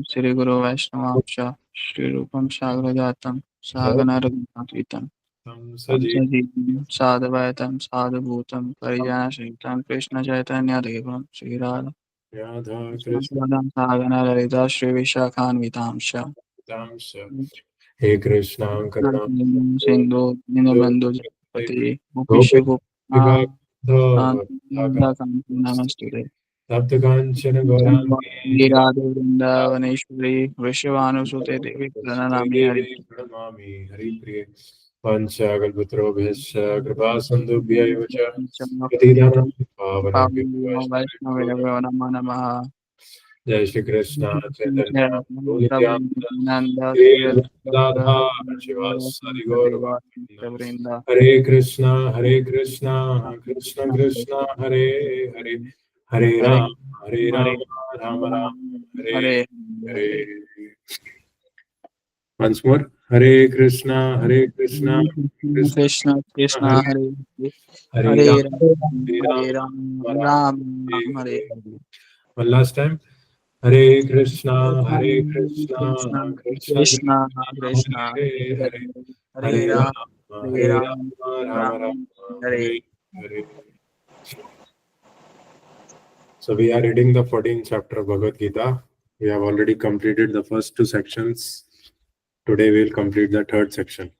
Shri Guru Vaishnavamsha Shri Rupam Sagrajatam Sagana Raghunathvitam Tamsajivam Sadhavaitam Sadhabhutam Parijana Shintam Krishna Chaitanya Devam Shri Radha Krishna Sagana Lalita Shri Vishakhanvitamsha He Krishna Karna Sindhu Dinabandhu Japati Gopisha Gopinath Namaste Saptakanchana Gaurangi Radha Vrindavaneshwari Vrishavanusute Devi Pranamami Hari Pranamami Hari Priya Panchakalputrobhyascha Kripa Sandhubhya Yocha Patitanam Pavanebhyo Vaishnava Namo Namaha Jai Shri Krishna Chaitanya Prabhu Nanda Shri Radha Shivasari Gaura Vrinda Hare Krishna Krishna Krishna Hare Hare Hare Ram Rama Rama Hare Hare. Once more, Hare Krishna Krishna Krishna Krishna Hare Hare Hare Ram Hare Ram Ram Hare Hare. One last time. Hare Krishna Krishna Krishna Krishna Hare Hare Hare Ram Hare Ram Rama Rama Hare. Hare. So we are reading the 14th chapter of Bhagavad Gita. We have already completed the first two sections. Today we will complete the third section.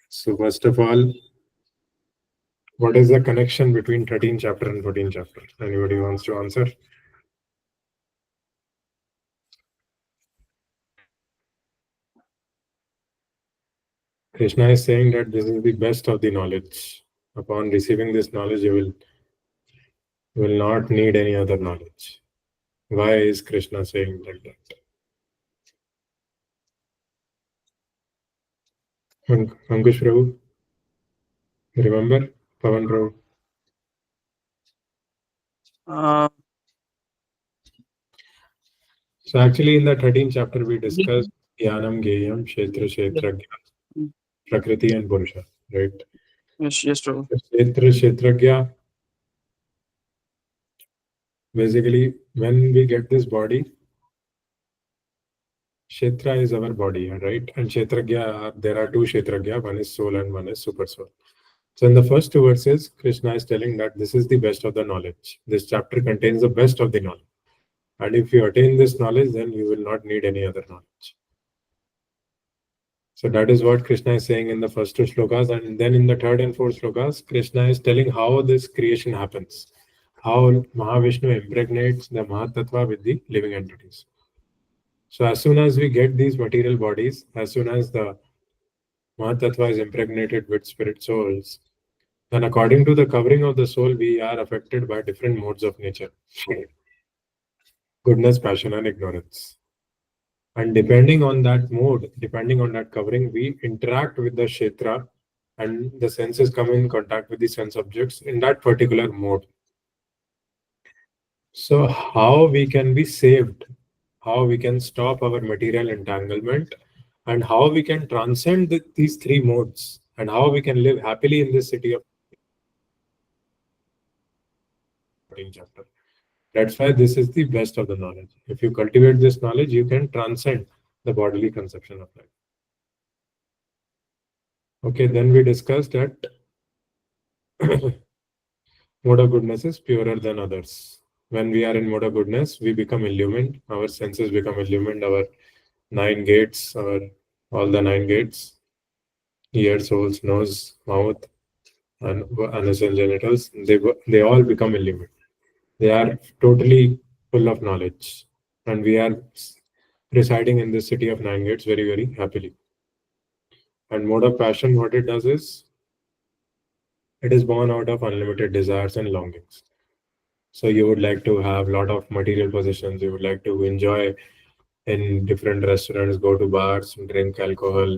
So first of all, what is the connection between 13th chapter and 14th chapter? Anybody wants to answer? Krishna is saying that this is the best of the knowledge. Upon receiving this knowledge, you will not need any other knowledge. Why is Krishna saying like that? Ankush Prabhu? Remember? Pavan Prabhu? So actually in the 13th chapter we discussed Jnanam, Geyam, Kshetra, Kshetragya, Prakriti and Purusha, right? Yes, true. Kshetra, Kshetragya, basically when we get this body, Kshetra is our body, right? And Kshetragya, there are two Kshetragya, one is soul and one is super soul. So in the first two verses, Krishna is telling that this is the best of the knowledge. This chapter contains the best of the knowledge. And if you attain this knowledge, then you will not need any other knowledge. So that is what Krishna is saying in the first two shlokas. And then in the third and fourth shlokas, Krishna is telling how this creation happens. How Mahavishnu impregnates the Mahatattva with the living entities. So as soon as we get these material bodies, as soon as the Mahatattva is impregnated with spirit souls, then according to the covering of the soul, we are affected by different modes of nature. Goodness, passion and ignorance. And depending on that mode, depending on that covering, we interact with the Kshetra and the senses come in contact with the sense objects in that particular mode. So how we can be saved, how we can stop our material entanglement, and how we can transcend these three modes, and how we can live happily in this city of chapter. That's why this is the best of the knowledge. If you cultivate this knowledge, you can transcend the bodily conception of life. Okay, then we discussed that mode of goodness is purer than others. When we are in mode of goodness, we become illumined. Our senses become illumined. Our 9 gates, all the 9 gates, ear, souls, nose, mouth, and anus and genitals, they all become illumined. They are totally full of knowledge. And we are residing in this city of 9 gates very, very happily. And mode of passion, what it does is, it is born out of unlimited desires and longings. So you would like to have a lot of material possessions. You would like to enjoy in different restaurants, go to bars, drink alcohol,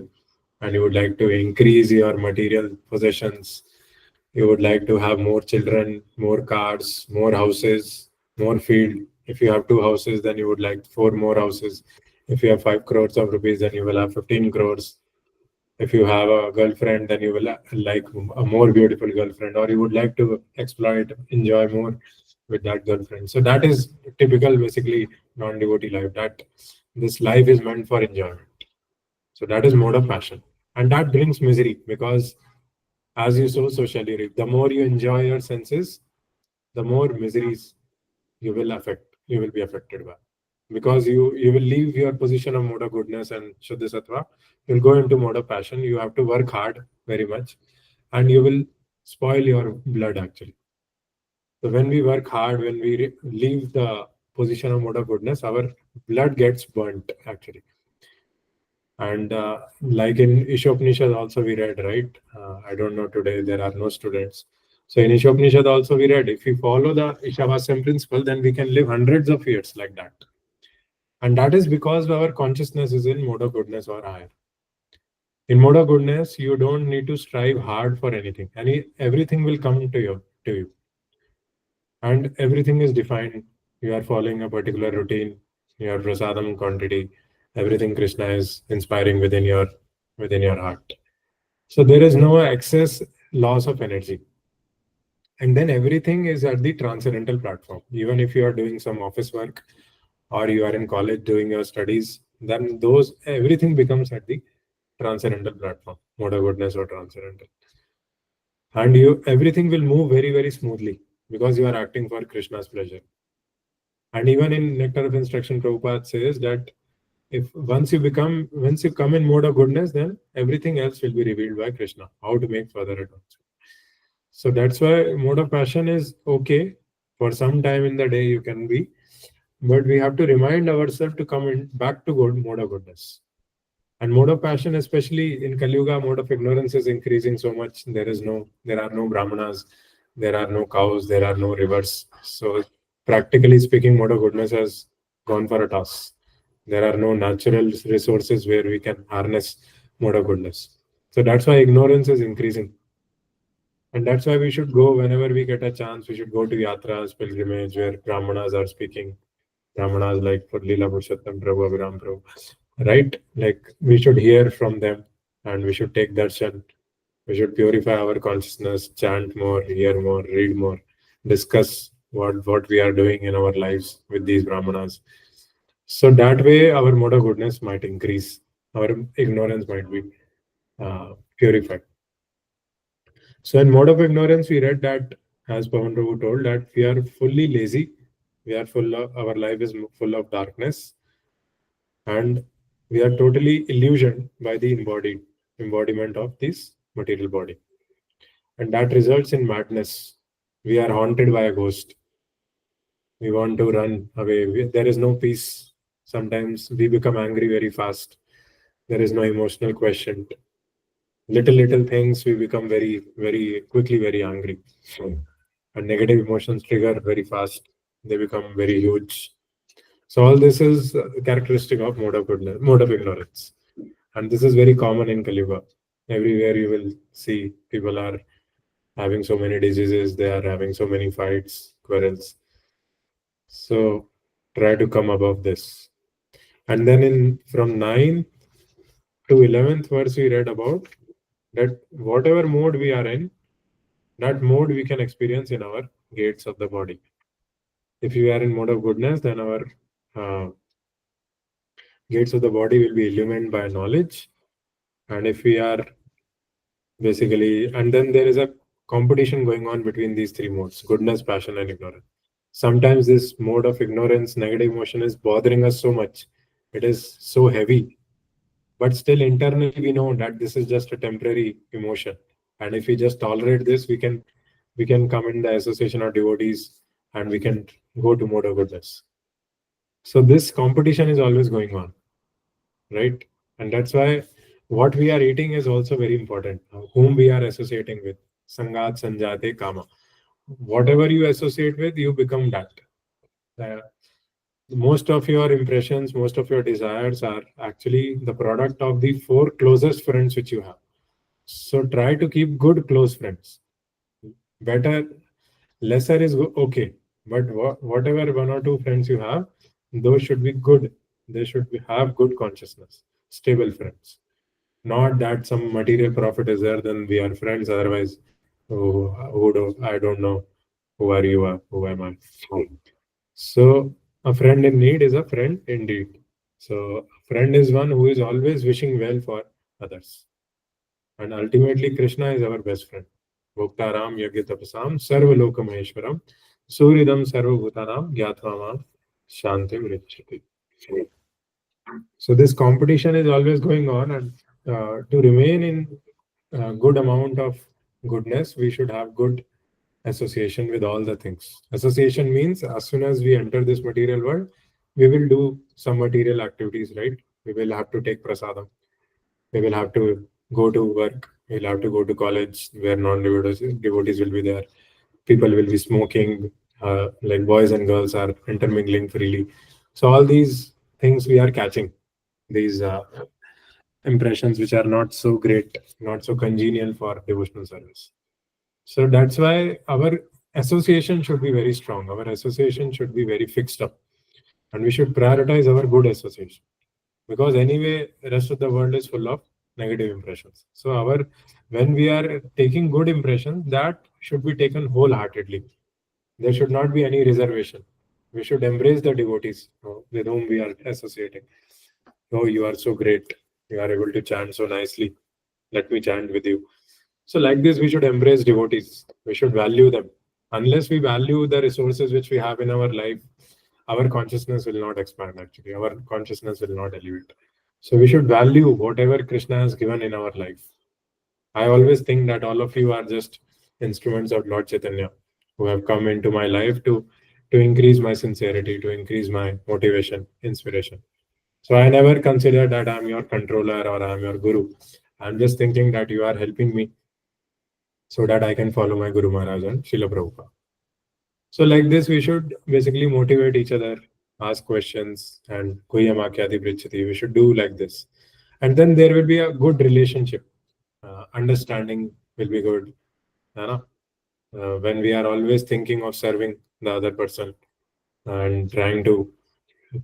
and you would like to increase your material possessions. You would like to have more children, more cars, more houses, more field. If you have 2 houses, then you would like 4 more houses. If you have 5 crores of rupees, then you will have 15 crores. If you have a girlfriend, then you will like a more beautiful girlfriend, or you would like to exploit, enjoy more with that girlfriend. So that is typical, basically, non-devotee life. That this life is meant for enjoyment. So that is mode of passion, and that brings misery because, as you so socially reap, the more you enjoy your senses, the more miseries you will be affected by, because you will leave your position of mode of goodness and Shuddha Sattva. You'll go into mode of passion. You have to work hard very much, and you will spoil your blood actually. So when we work hard, when we leave the position of mode of goodness, our blood gets burnt actually. And like in Ishopanishad also we read, right? I don't know, today there are no students. So in Ishopanishad also we read, if we follow the Ishavasyan principle, then we can live hundreds of years like that. And that is because our consciousness is in mode of goodness or higher. In mode of goodness, you don't need to strive hard for anything. Everything will come to you. And everything is defined. You are following a particular routine, your prasadam quantity, everything Krishna is inspiring within your heart. So there is no excess loss of energy. And then everything is at the transcendental platform. Even if you are doing some office work or you are in college doing your studies, then everything becomes at the transcendental platform, mode of goodness or transcendental. And everything will move very, very smoothly because you are acting for Krishna's pleasure. And even in Nectar of Instruction, Prabhupada says that once you come in mode of goodness, then everything else will be revealed by Krishna, how to make further advance. So that's why mode of passion is okay. For some time in the day you can be, but we have to remind ourselves to come back to mode of goodness. And mode of passion, especially in Kali Yuga, mode of ignorance is increasing so much. There are no brahmanas, there are no cows, there are no rivers. So practically speaking, mode of goodness has gone for a toss. There are no natural resources where we can harness mode of goodness. So that's why ignorance is increasing. And that's why we should go whenever we get a chance. We should go to yatras, pilgrimage, where brahmanas are speaking. Brahmanas like for Leela Purushottam Prabhu, Abhiram Prabhu, right? Like we should hear from them, and we should take darshan. We should purify our consciousness, chant more, hear more, read more, discuss what we are doing in our lives with these brahmanas. So that way, our mode of goodness might increase. Our ignorance might be purified. So in mode of ignorance, we read that, as Pawan Prabhu told, that we are fully lazy. Our life is full of darkness, and we are totally illusioned by the embodiment of this material body. And that results in madness. We are haunted by a ghost. We want to run away. There is no peace. Sometimes we become angry very fast. There is no emotional quotient. Little things we become very, very quickly very angry. And negative emotions trigger very fast. They become very huge. So all this is a characteristic of mode of ignorance. And this is very common in Kali Yuga. Everywhere you will see people are having so many diseases, they are having so many fights, quarrels. So try to come above this. And then from 9th to 11th verse, we read about that whatever mode we are in, that mode we can experience in our gates of the body. If you are in mode of goodness, then our gates of the body will be illumined by knowledge. And if we are basically, and then there is a competition going on between these three modes: goodness, passion, and ignorance. Sometimes this mode of ignorance, negative emotion, is bothering us so much. It is so heavy. But still internally we know that this is just a temporary emotion. And if we just tolerate this, we can come in the association of devotees, and we can go to mode of goodness. So this competition is always going on, right? And that's why what we are eating is also very important. Whom we are associating with. Sangat sanjate kama. Whatever you associate with, you become that. Most of your impressions, most of your desires are actually the product of the 4 closest friends which you have. So try to keep good close friends. Better, lesser is okay, but whatever 1 or 2 friends you have, those should be good. They should have good consciousness, stable friends. Not that some material profit is there, then we are friends. Otherwise, I don't know. Who are you? Who am I? So a friend in need is a friend indeed. So a friend is one who is always wishing well for others. And ultimately, Krishna is our best friend. Bhoktaram Yagya Sarvaloka Maheshwaram Suridam Sarvabhutanam Gyatva Shanti Vrichyati. So this competition is always going on, and to remain in good amount of goodness, we should have good association with all the things. Association means as soon as we enter this material world, we will do some material activities, right? We will have to take prasadam. We will have to go to work. We'll have to go to college where non-devotees will be there. People will be smoking, like boys and girls are intermingling freely. So all these things we are catching, these impressions which are not so great, not so congenial for devotional service. So that's why our association should be very strong. Our association should be very fixed up, and we should prioritize our good association, because anyway, rest of the world is full of negative impressions. So when we are taking good impressions, that should be taken wholeheartedly. There should not be any reservation. We should embrace the devotees with whom we are associating. Oh, you are so great. You are able to chant so nicely. Let me chant with you. So, like this, we should embrace devotees. We should value them. Unless we value the resources which we have in our life, our consciousness will not expand actually. Our consciousness will not elevate. So, we should value whatever Krishna has given in our life. I always think that all of you are just instruments of Lord Chaitanya who have come into my life to increase my sincerity, to increase my motivation, inspiration. So I never consider that I'm your controller or I'm your guru. I'm just thinking that you are helping me so that I can follow my Guru Maharaj and Srila Prabhupada. So like this, we should basically motivate each other, ask questions, and Kuyamakyadi Prichati. We should do like this. And then there will be a good relationship. Understanding will be good. You know? When we are always thinking of serving the other person and trying to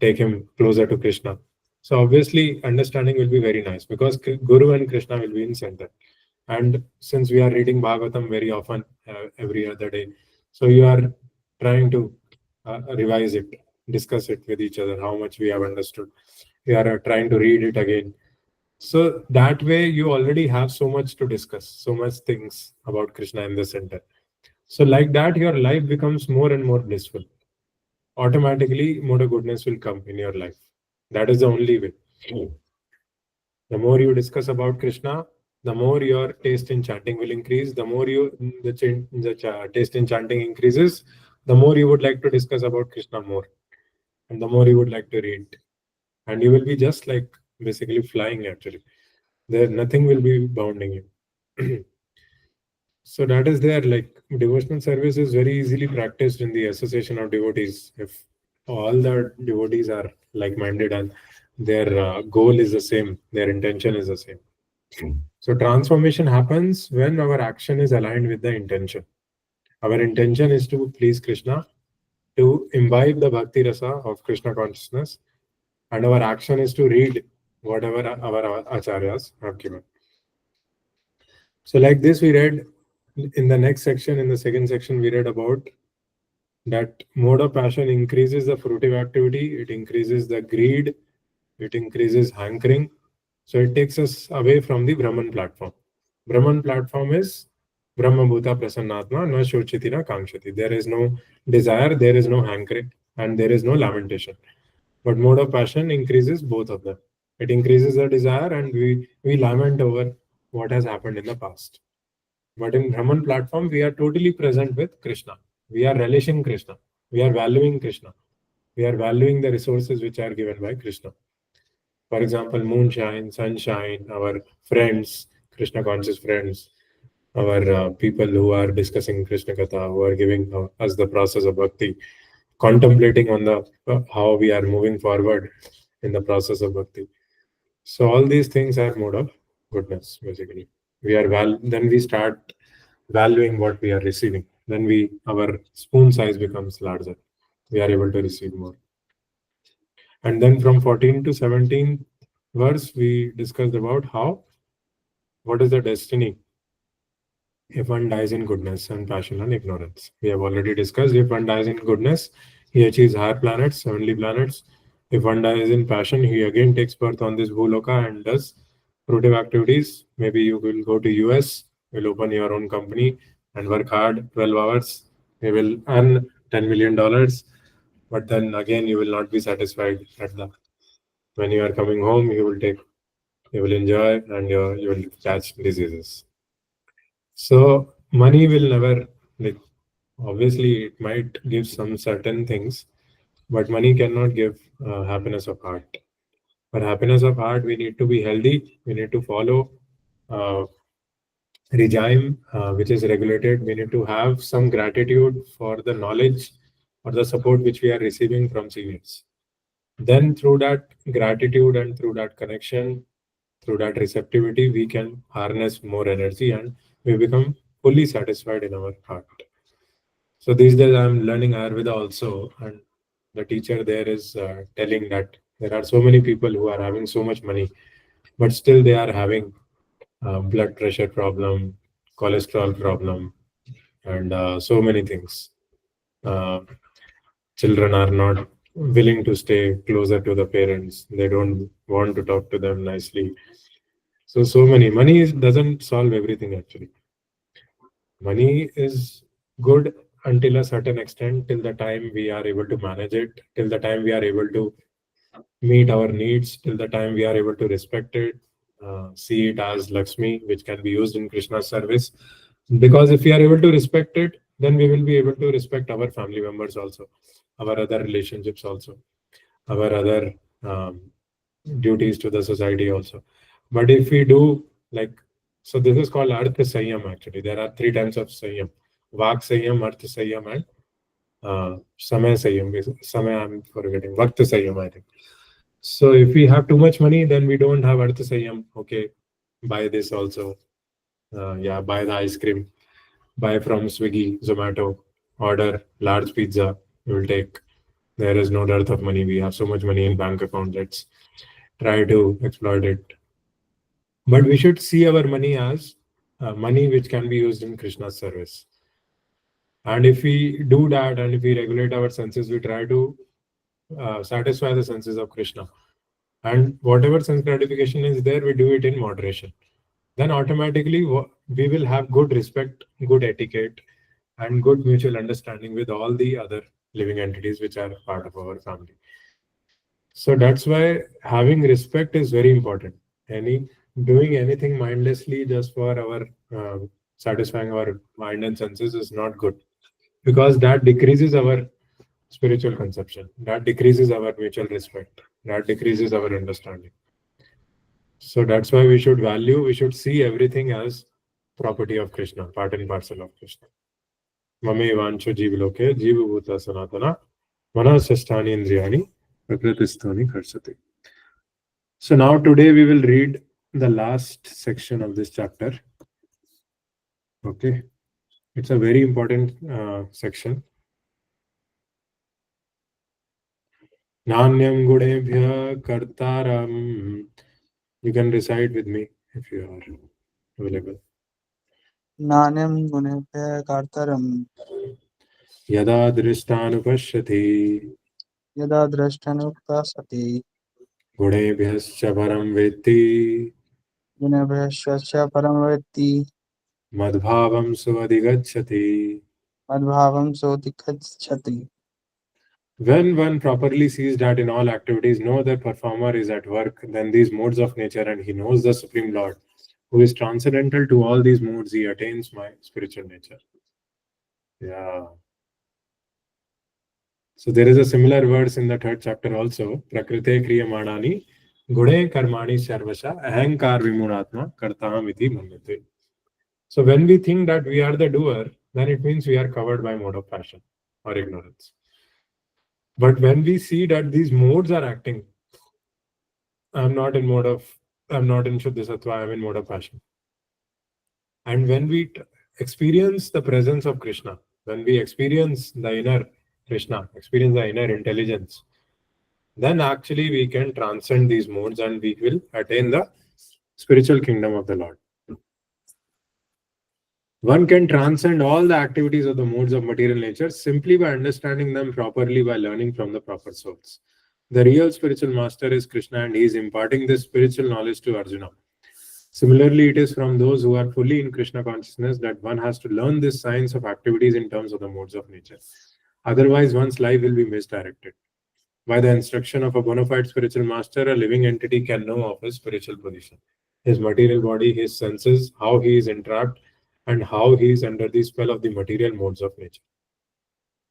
take him closer to Krishna. So obviously, understanding will be very nice because Guru and Krishna will be in center. And since we are reading Bhagavatam very often, every other day, so you are trying to revise it, discuss it with each other, how much we have understood. We are trying to read it again. So that way, you already have so much to discuss, so much things about Krishna in the center. So like that, your life becomes more and more blissful. Automatically, more goodness will come in your life. That is the only way. The more you discuss about Krishna, the more your taste in chanting will increase. The more the taste in chanting increases, the more you would like to discuss about Krishna more, and the more you would like to read. And you will be just like basically flying actually. There, nothing will be bounding you. So that is there. Like devotional service is very easily practiced in the association of devotees. If all the devotees are like-minded and their goal is the same, their intention is the same. So transformation happens when our action is aligned with the intention. Our intention is to please Krishna, to imbibe the bhakti rasa of Krishna consciousness, and our action is to read whatever our acharyas have given. So like this, we read in the next section, in the second section, we read about that mode of passion increases the fruitive activity, it increases the greed, it increases hankering. So it takes us away from the Brahman platform. Brahman platform is Brahma Bhuta Prasannatma Na Shochiti Na Kankshati. There is no desire, there is no hankering, and there is no lamentation. But mode of passion increases both of them. It increases the desire, and we lament over what has happened in the past. But in Brahman platform, we are totally present with Krishna. We are relishing Krishna. We are valuing Krishna. We are valuing the resources which are given by Krishna. For example, moonshine, sunshine, our friends, Krishna conscious friends, our people who are discussing Krishna Katha, who are giving us the process of bhakti, contemplating on the how we are moving forward in the process of bhakti. So all these things are mode of goodness, basically. Then we start valuing what we are receiving. Then our spoon size becomes larger. We are able to receive more. And then from 14 to 17 verse, we discussed about what is the destiny if one dies in goodness and passion and ignorance. We have already discussed if one dies in goodness, he achieves higher planets, heavenly planets. If one dies in passion, he again takes birth on this Bhuloka and does productive activities. Maybe you will go to US, will open your own company and work hard 12 hours. You will earn $10 million, but then again you will not be satisfied at the when you are coming home. You will enjoy and you will catch diseases. So money will never, like, obviously it might give some certain things, but money cannot give happiness of heart. For happiness of heart, we need to be healthy. We need to follow uh, regime which is regulated. We need to have some gratitude for the knowledge or the support which we are receiving from seniors. Then through that gratitude and through that connection, through that receptivity, we can harness more energy and we become fully satisfied in our heart. So these days I'm learning Ayurveda also, and the teacher there is telling that there are so many people who are having so much money, but still they are having blood pressure problem, cholesterol problem, and so many things. Uh, Children are not willing to stay closer to the parents. They don't want to talk to them nicely. So many doesn't solve everything actually. Money is good until a certain extent, till the time we are able to manage it, till the time we are able to meet our needs, till the time we are able to respect it, see it as Lakshmi, which can be used in Krishna's service. Because if we are able to respect it, then we will be able to respect our family members also, our other relationships also, our other duties to the society also. But if we do, like, so this is called Artha Sanyam actually. There are three types of Sanyam: Vak Sanyam, Artha Sanyam, and Samay Sanyam. Samay, I'm forgetting. Vakta Sanyam, I think. So if we have too much money, then we don't have Artha Sanyam. Okay, buy this also. Yeah, buy the ice cream. Buy from Swiggy, Zomato. Order large pizza. We will take. There is no dearth of money. We have so much money in bank account. Let's try to exploit it. But we should see our money as money which can be used in Krishna's service. And if we do that and if we regulate our senses, we try to satisfy the senses of Krishna. And whatever sense gratification is there, we do it in moderation. Then automatically we will have good respect, good etiquette, and good mutual understanding with all the other living entities which are part of our family. So that's why having respect is very important. Doing anything mindlessly just for our satisfying our mind and senses is not good, because that decreases our spiritual conception, that decreases our mutual respect, that decreases our understanding. So that's why we should see everything as property of Krishna, part and parcel of Krishna. Mame vancho jivloke jivabhuta sanatana manasasthani indriyani prakritistani karsate. So now today we will read the last section of this chapter. Okay, it's a very important section. Nanyam gudebhya kartaram. You can recite with me if you are available. नान्यं गुणेभ्यः कर्तारं Yada drishthanupashyati यदा द्रष्टनुपसति gudebhyascha param vetti गुणेभ्यश्च परं वेत्ति madbhavam suvadhigacchati. मद्भावं सोऽधिगच्छति. When one properly sees that in all activities no other performer is at work than these modes of nature, and he knows the Supreme Lord, who is transcendental to all these modes, he attains my spiritual nature. Yeah. So there is a similar verse in the third chapter also. Prakrite kriyamanani gune karmani sarvasha ahankar vimunatma kartaham iti manyate. So when we think that we are the doer, then it means we are covered by mode of passion or ignorance. But when we see that these modes are acting, I'm not in Shuddha I'm in mode of passion. And when we experience the presence of Krishna, when we experience the inner Krishna, experience the inner intelligence, then actually we can transcend these modes and we will attain the spiritual kingdom of the Lord. One can transcend all the activities of the modes of material nature simply by understanding them properly by learning from the proper source. The real spiritual master is Krishna, and he is imparting this spiritual knowledge to Arjuna. Similarly, it is from those who are fully in Krishna consciousness that one has to learn this science of activities in terms of the modes of nature. Otherwise, one's life will be misdirected. By the instruction of a bona fide spiritual master, a living entity can know of his spiritual position, his material body, his senses, how he is entrapped, and how he is under the spell of the material modes of nature.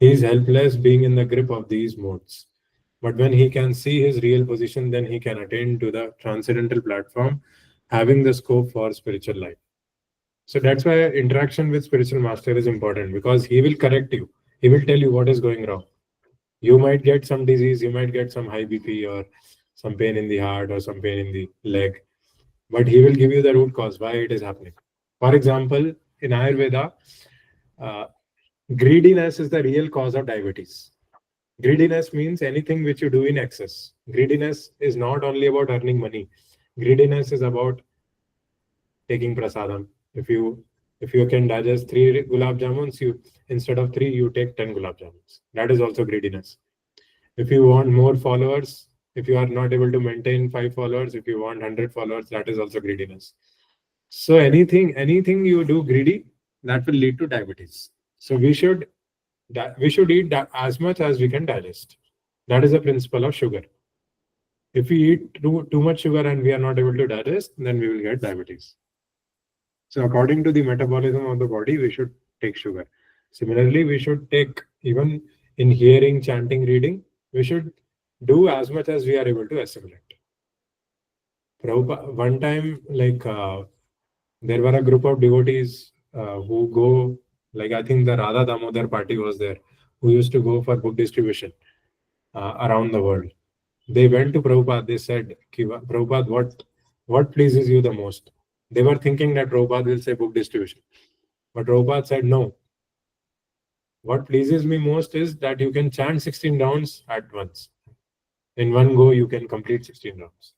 He is helpless being in the grip of these modes. But when he can see his real position, then he can attain to the transcendental platform, having the scope for spiritual life. So that's why interaction with spiritual master is important, because he will correct you. He will tell you what is going wrong. You might get some disease, you might get some high BP or some pain in the heart or some pain in the leg, but he will give you the root cause why it is happening. For example, in Ayurveda, uh, greediness is the real cause of diabetes. Greediness means anything which you do in excess. Greediness is not only about earning money. Greediness is about taking prasadam. If you can digest 3 gulab jamuns, you instead of 3 you take 10 gulab jamuns. That is also greediness. If you want more followers, if you are not able to maintain 5 followers, if you want 100 followers, that is also greediness. So anything you do greedy, that will lead to diabetes. So we should eat as much as we can digest. That is the principle of sugar. If we eat too much sugar and we are not able to digest, then we will get diabetes. So according to the metabolism of the body, we should take sugar. Similarly, we should take, even in hearing, chanting, reading, we should do as much as we are able to assimilate. Prabhupada, one time, there were a group of devotees who go, like I think the Radha Damodar party was there, who used to go for book distribution around the world. They went to Prabhupada. They said, Prabhupada, what pleases you the most? They were thinking that Prabhupada will say book distribution. But Prabhupada said, no. What pleases me most is that you can chant 16 rounds at once. In one go, you can complete 16 rounds.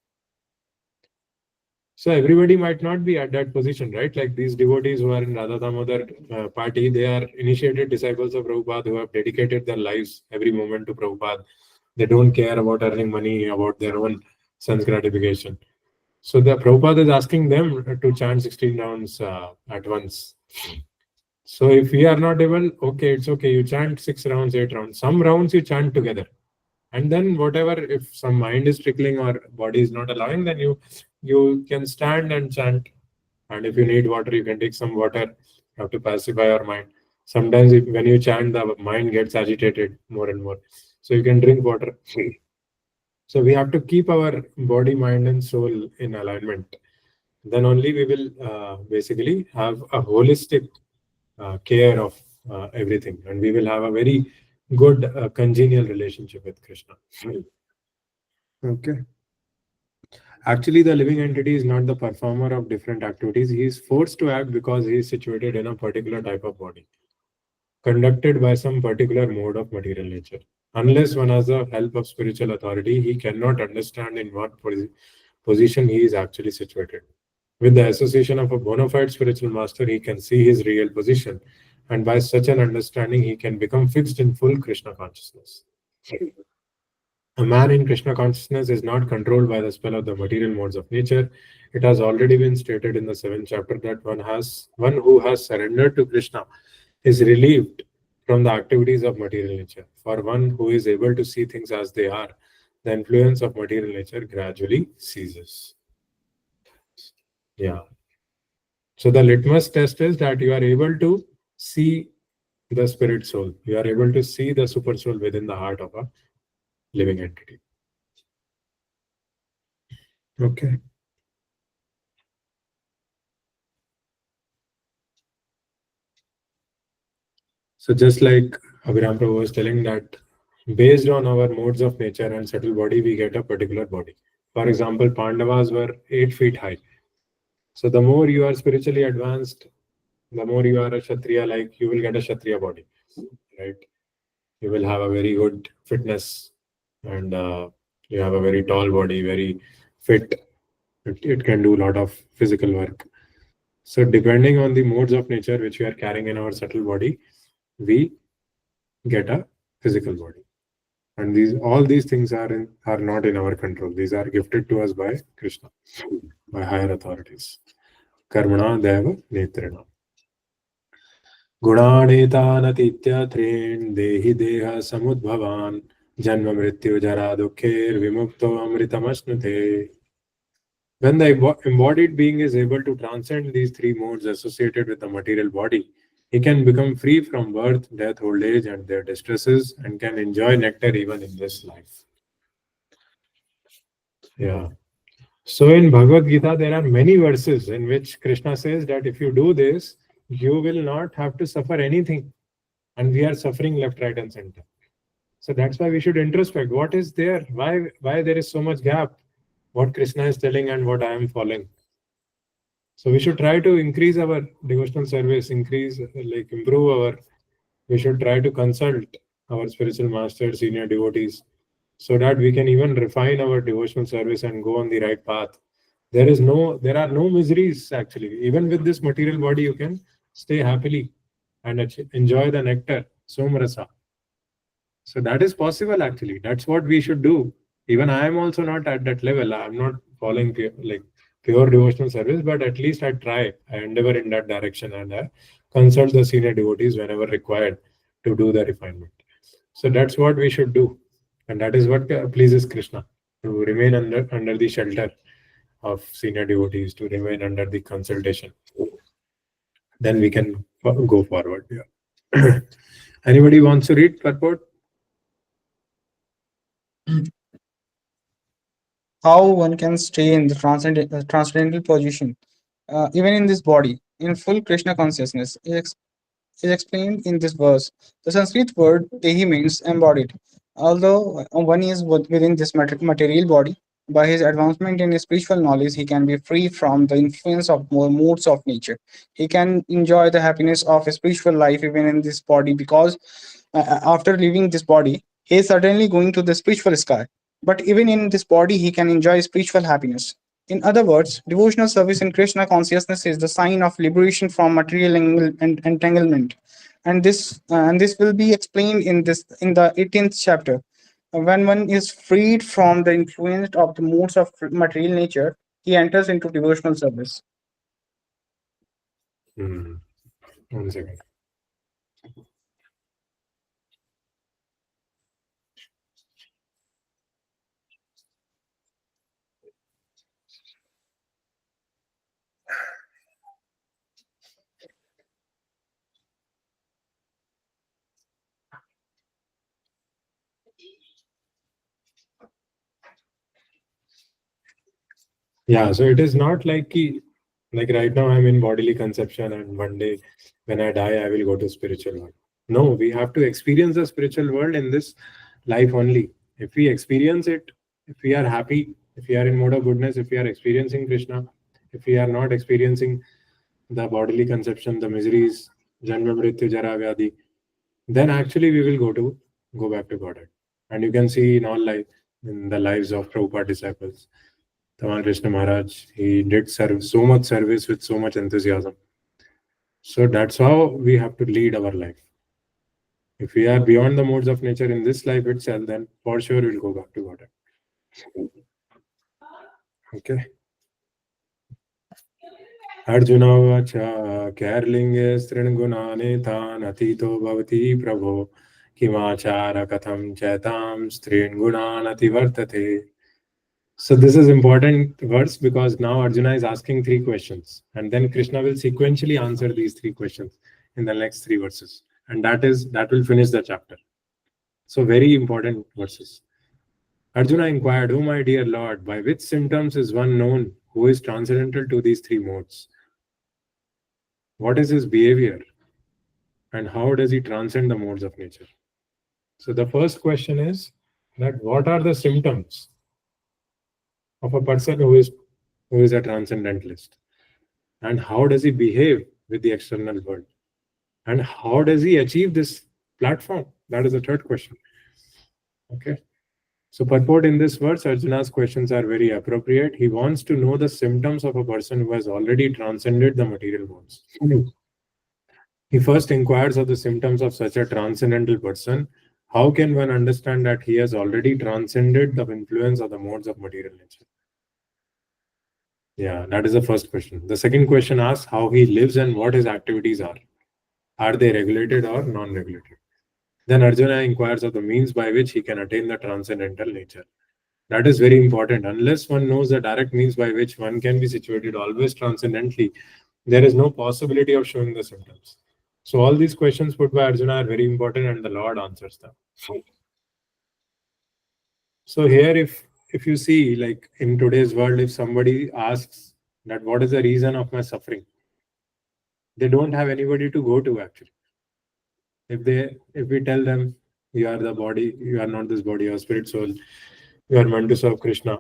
So everybody might not be at that position, right? Like these devotees who are in Radha Damodar party, they are initiated disciples of Prabhupada who have dedicated their lives every moment to Prabhupada. They don't care about earning money, about their own sense gratification. So the Prabhupada is asking them to chant 16 rounds at once. So if we are not able, okay, it's okay. You chant 6 rounds, 8 rounds. Some rounds you chant together. And then whatever, if some mind is trickling or body is not allowing, then you can stand and chant. And if you need water, you can take some water. You have to pacify your mind. Sometimes when you chant, the mind gets agitated more and more. So you can drink water. So we have to keep our body, mind, and soul in alignment. Then only we will basically have a holistic care of everything, and we will have a very good congenial relationship with Krishna. Okay. Actually, the living entity is not the performer of different activities. He is forced to act because he is situated in a particular type of body, conducted by some particular mode of material nature. Unless one has the help of spiritual authority, he cannot understand in what position he is actually situated. With the association of a bona fide spiritual master, he can see his real position, and by such an understanding, he can become fixed in full Krishna consciousness. A man in Krishna consciousness is not controlled by the spell of the material modes of nature. It has already been stated in the 7th chapter that one who has surrendered to Krishna is relieved from the activities of material nature. For one who is able to see things as they are, the influence of material nature gradually ceases. Yeah. So the litmus test is that you are able to see the spirit soul. You are able to see the super soul within the heart of a living entity. Okay. So just like Abhiram Prabhu was telling that based on our modes of nature and subtle body, we get a particular body. For example, Pandavas were 8 feet high. So the more you are spiritually advanced, the more you are a Kshatriya, like you will get a Kshatriya body, right? You will have a very good fitness, and you have a very tall body, very fit. It can do a lot of physical work. So depending on the modes of nature which we are carrying in our subtle body, we get a physical body. And all these things are not in our control. These are gifted to us by Krishna, by higher authorities. Karmana Deva Netrena. गुणानेतानतीत्यत्रीन् देहि देह समुद्भवान् जन्म मृत्यु जरा दुःखेर विमुक्तो amritamashnuते. When the embodied being is able to transcend these three modes associated with the material body, he can become free from birth, death, old age, and their distresses, and can enjoy nectar even in this life. Yeah. So in Bhagavad Gita, there are many verses in which Krishna says that if you do this, you will not have to suffer anything. And we are suffering left, right, and center. So that's why we should introspect. What is there? Why there is so much gap? What Krishna is telling and what I am following. So we should try to increase our devotional service, improve our. We should try to consult our spiritual masters, senior devotees, so that we can even refine our devotional service and go on the right path. There are no miseries actually. Even with this material body, you can stay happily and enjoy the nectar, somrasa. So that is possible actually. That's what we should do. Even I am also not at that level. I'm not following pure devotional service, but at least I try. I endeavor in that direction and I consult the senior devotees whenever required to do the refinement. So that's what we should do. And that is what pleases Krishna, to remain under the shelter of senior devotees, to remain under the consultation. Then we can go forward. Yeah. Anybody wants to read purport? How one can stay in the transcendental position, even in this body, in full Krishna consciousness, is explained in this verse. The Sanskrit word Tehi means embodied. Although one is within this material body, by his advancement in his spiritual knowledge, he can be free from the influence of more moods of nature. He can enjoy the happiness of a spiritual life even in this body, because after leaving this body, he is certainly going to the spiritual sky. But even in this body, he can enjoy spiritual happiness. In other words, devotional service in Krishna consciousness is the sign of liberation from material entanglement, and this will be explained in the 18th chapter. When one is freed from the influence of the moods of material nature, he enters into devotional service. 1 second. Yeah, so it is not like right now I'm in bodily conception and one day when I die, I will go to spiritual world. No, we have to experience the spiritual world in this life only. If we experience it, if we are happy, if we are in mode of goodness, if we are experiencing Krishna, if we are not experiencing the bodily conception, the miseries, Janma Mrityu Jara Vyadhi, then actually we will go back to Godhead. And you can see in all life, in the lives of Prabhupada disciples, Tamal Krishna Maharaj, he did so much service with so much enthusiasm. So that's how we have to lead our life. If we are beyond the modes of nature in this life itself, then for sure we'll go back to Godhead. Okay. Arjuna vacha Kerlinge Stringunane Tan Atito Bhavati Prabho Kimachara Katham Chetam Stringunanati Vartate. So this is important verse because now Arjuna is asking 3 questions and then Krishna will sequentially answer these 3 questions in the next 3 verses, and that will finish the chapter. So very important verses. Arjuna inquired, "Oh my dear Lord, by which symptoms is one known who is transcendental to these 3 modes? What is his behavior and how does he transcend the modes of nature?" So the first question is that what are the symptoms of a person who is a transcendentalist, and how does he behave with the external world, and how does he achieve this platform? That is the third question. Okay. So purport in this verse, Arjuna's questions are very appropriate. He wants to know the symptoms of a person who has already transcended the material modes. He first inquires of the symptoms of such a transcendental person. How can one understand that he has already transcended the influence of the modes of material nature? Yeah, that is the first question. The second question asks how he lives and what his activities are. Are they regulated or non-regulated? Then Arjuna inquires of the means by which he can attain the transcendental nature. That is very important. Unless one knows the direct means by which one can be situated always transcendently, there is no possibility of showing the symptoms. So all these questions put by Arjuna are very important and the Lord answers them. So here if you see, like in today's world, if somebody asks that what is the reason of my suffering, they don't have anybody to go to actually. If we tell them you are the body, you are not this body, you are spirit soul, you are meant to serve Krishna.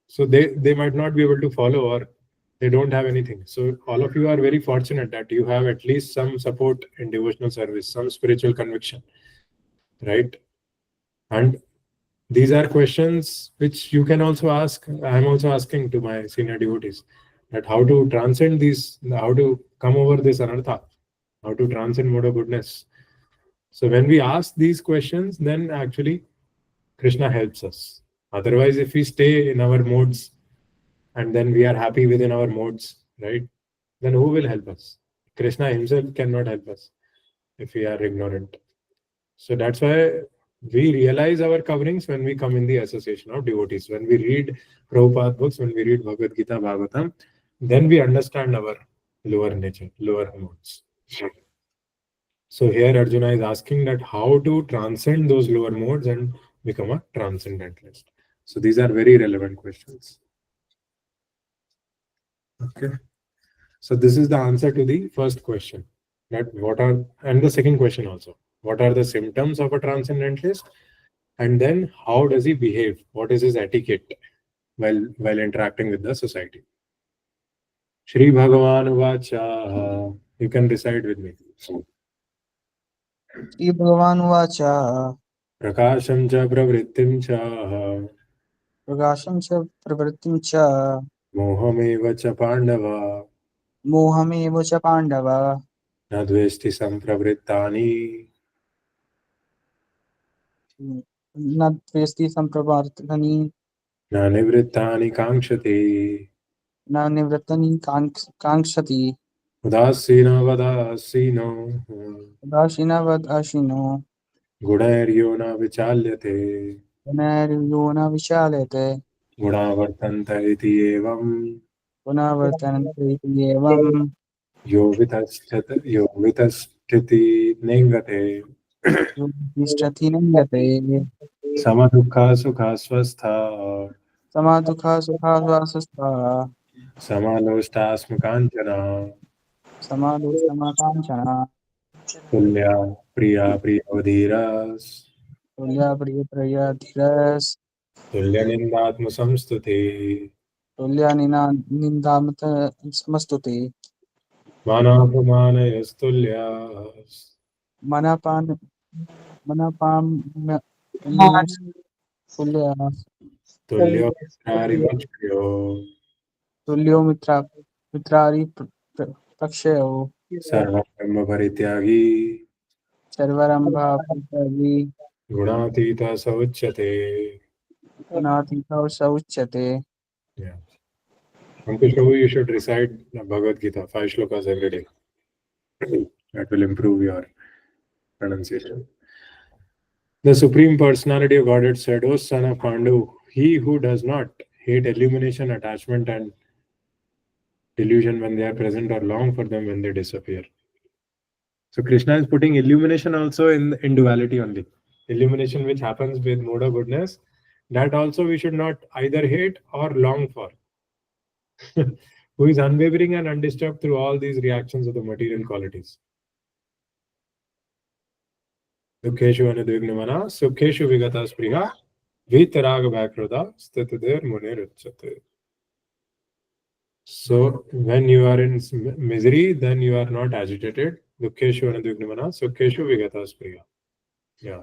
So they might not be able to follow, or they don't have anything. So all of you are very fortunate that you have at least some support in devotional service, some spiritual conviction, right? And these are questions which you can also ask. I'm also asking to my senior devotees that how to transcend these, how to come over this anartha, how to transcend mode of goodness. So when we ask these questions, then actually Krishna helps us. Otherwise, if we stay in our modes and then we are happy within our modes, right? Then who will help us? Krishna himself cannot help us if we are ignorant. So that's why we realize our coverings when we come in the association of devotees. When we read Prabhupada books, when we read Bhagavad Gita, Bhagavatam, then we understand our lower nature, lower modes. So here Arjuna is asking that how to transcend those lower modes and become a transcendentalist. So these are very relevant questions. Okay. So this is the answer to the first question. That what are, and the second question also. What are the symptoms of a transcendentalist? And then how does he behave? What is his etiquette while interacting with the society? Shri Bhagavan Vacha. You can recite with me. श्रीभगवानुवाच Prakasham cha pravrittim cha प्रकाशं च प्रवृत्तिं च mohameva cha pandava मोहमेव च Pandava na dvesti sampravrittani न द्वेष्टि सम्प्रवर्तनी na nivrittani kankshati न निवृत्तनि काङ्क्षति udasina vadasino उदासीनवद् आशीनो गुणैर्यो न विचाल्यते पुनर्यो न विचाल्यते गुणा वर्तन्त इति एवं पुनर्वर्तन्ते इति एवं यो वितष्ठिति नेङ्गते यो तिष्ठति नियते समदुःखा सुखा स्वस्था समादुःखा सुखास्वास्थः समालोष्टास्म काञ्चना समालोष्टमकाञ्चना तुल्या प्रिया प्रियोधीरस् तुल्या प्रियधीरस् तुल्यनिन्दात्मसंस्तुते तुल्या निन्दामत समस्तुते मानापमानयस्तुल्यास् मनपान मनपाम्य तुल्या तुल्यो मित्रारिपक्षयो तुल्यो मित्रारि पक्षयो सर्वब्रह्म परित्यागी सर्वरम्भा परित्यागी गुणातीतः स उच्यते. गुणातीतः स उच्यते. Yeah. Ankush Prabhu, you should recite the Bhagavad Gita, 5 shlokas every day. That will improve your pronunciation. The Supreme Personality of Godhead said, O son of Pandu, he who does not hate illumination, attachment, and delusion when they are present or long for them when they disappear. So Krishna is putting illumination also in duality only. Illumination which happens with mode of goodness, that also we should not either hate or long for. Who is unwavering and undisturbed through all these reactions of the material qualities. Dukheshu anudvignamana, sukheshu vigata spriha, vitaraga bhakroda, statidir munirutchate. So when you are in misery, then you are not agitated. Dukheshu anudvignamana, sukheshu vigata spriha. Yeah.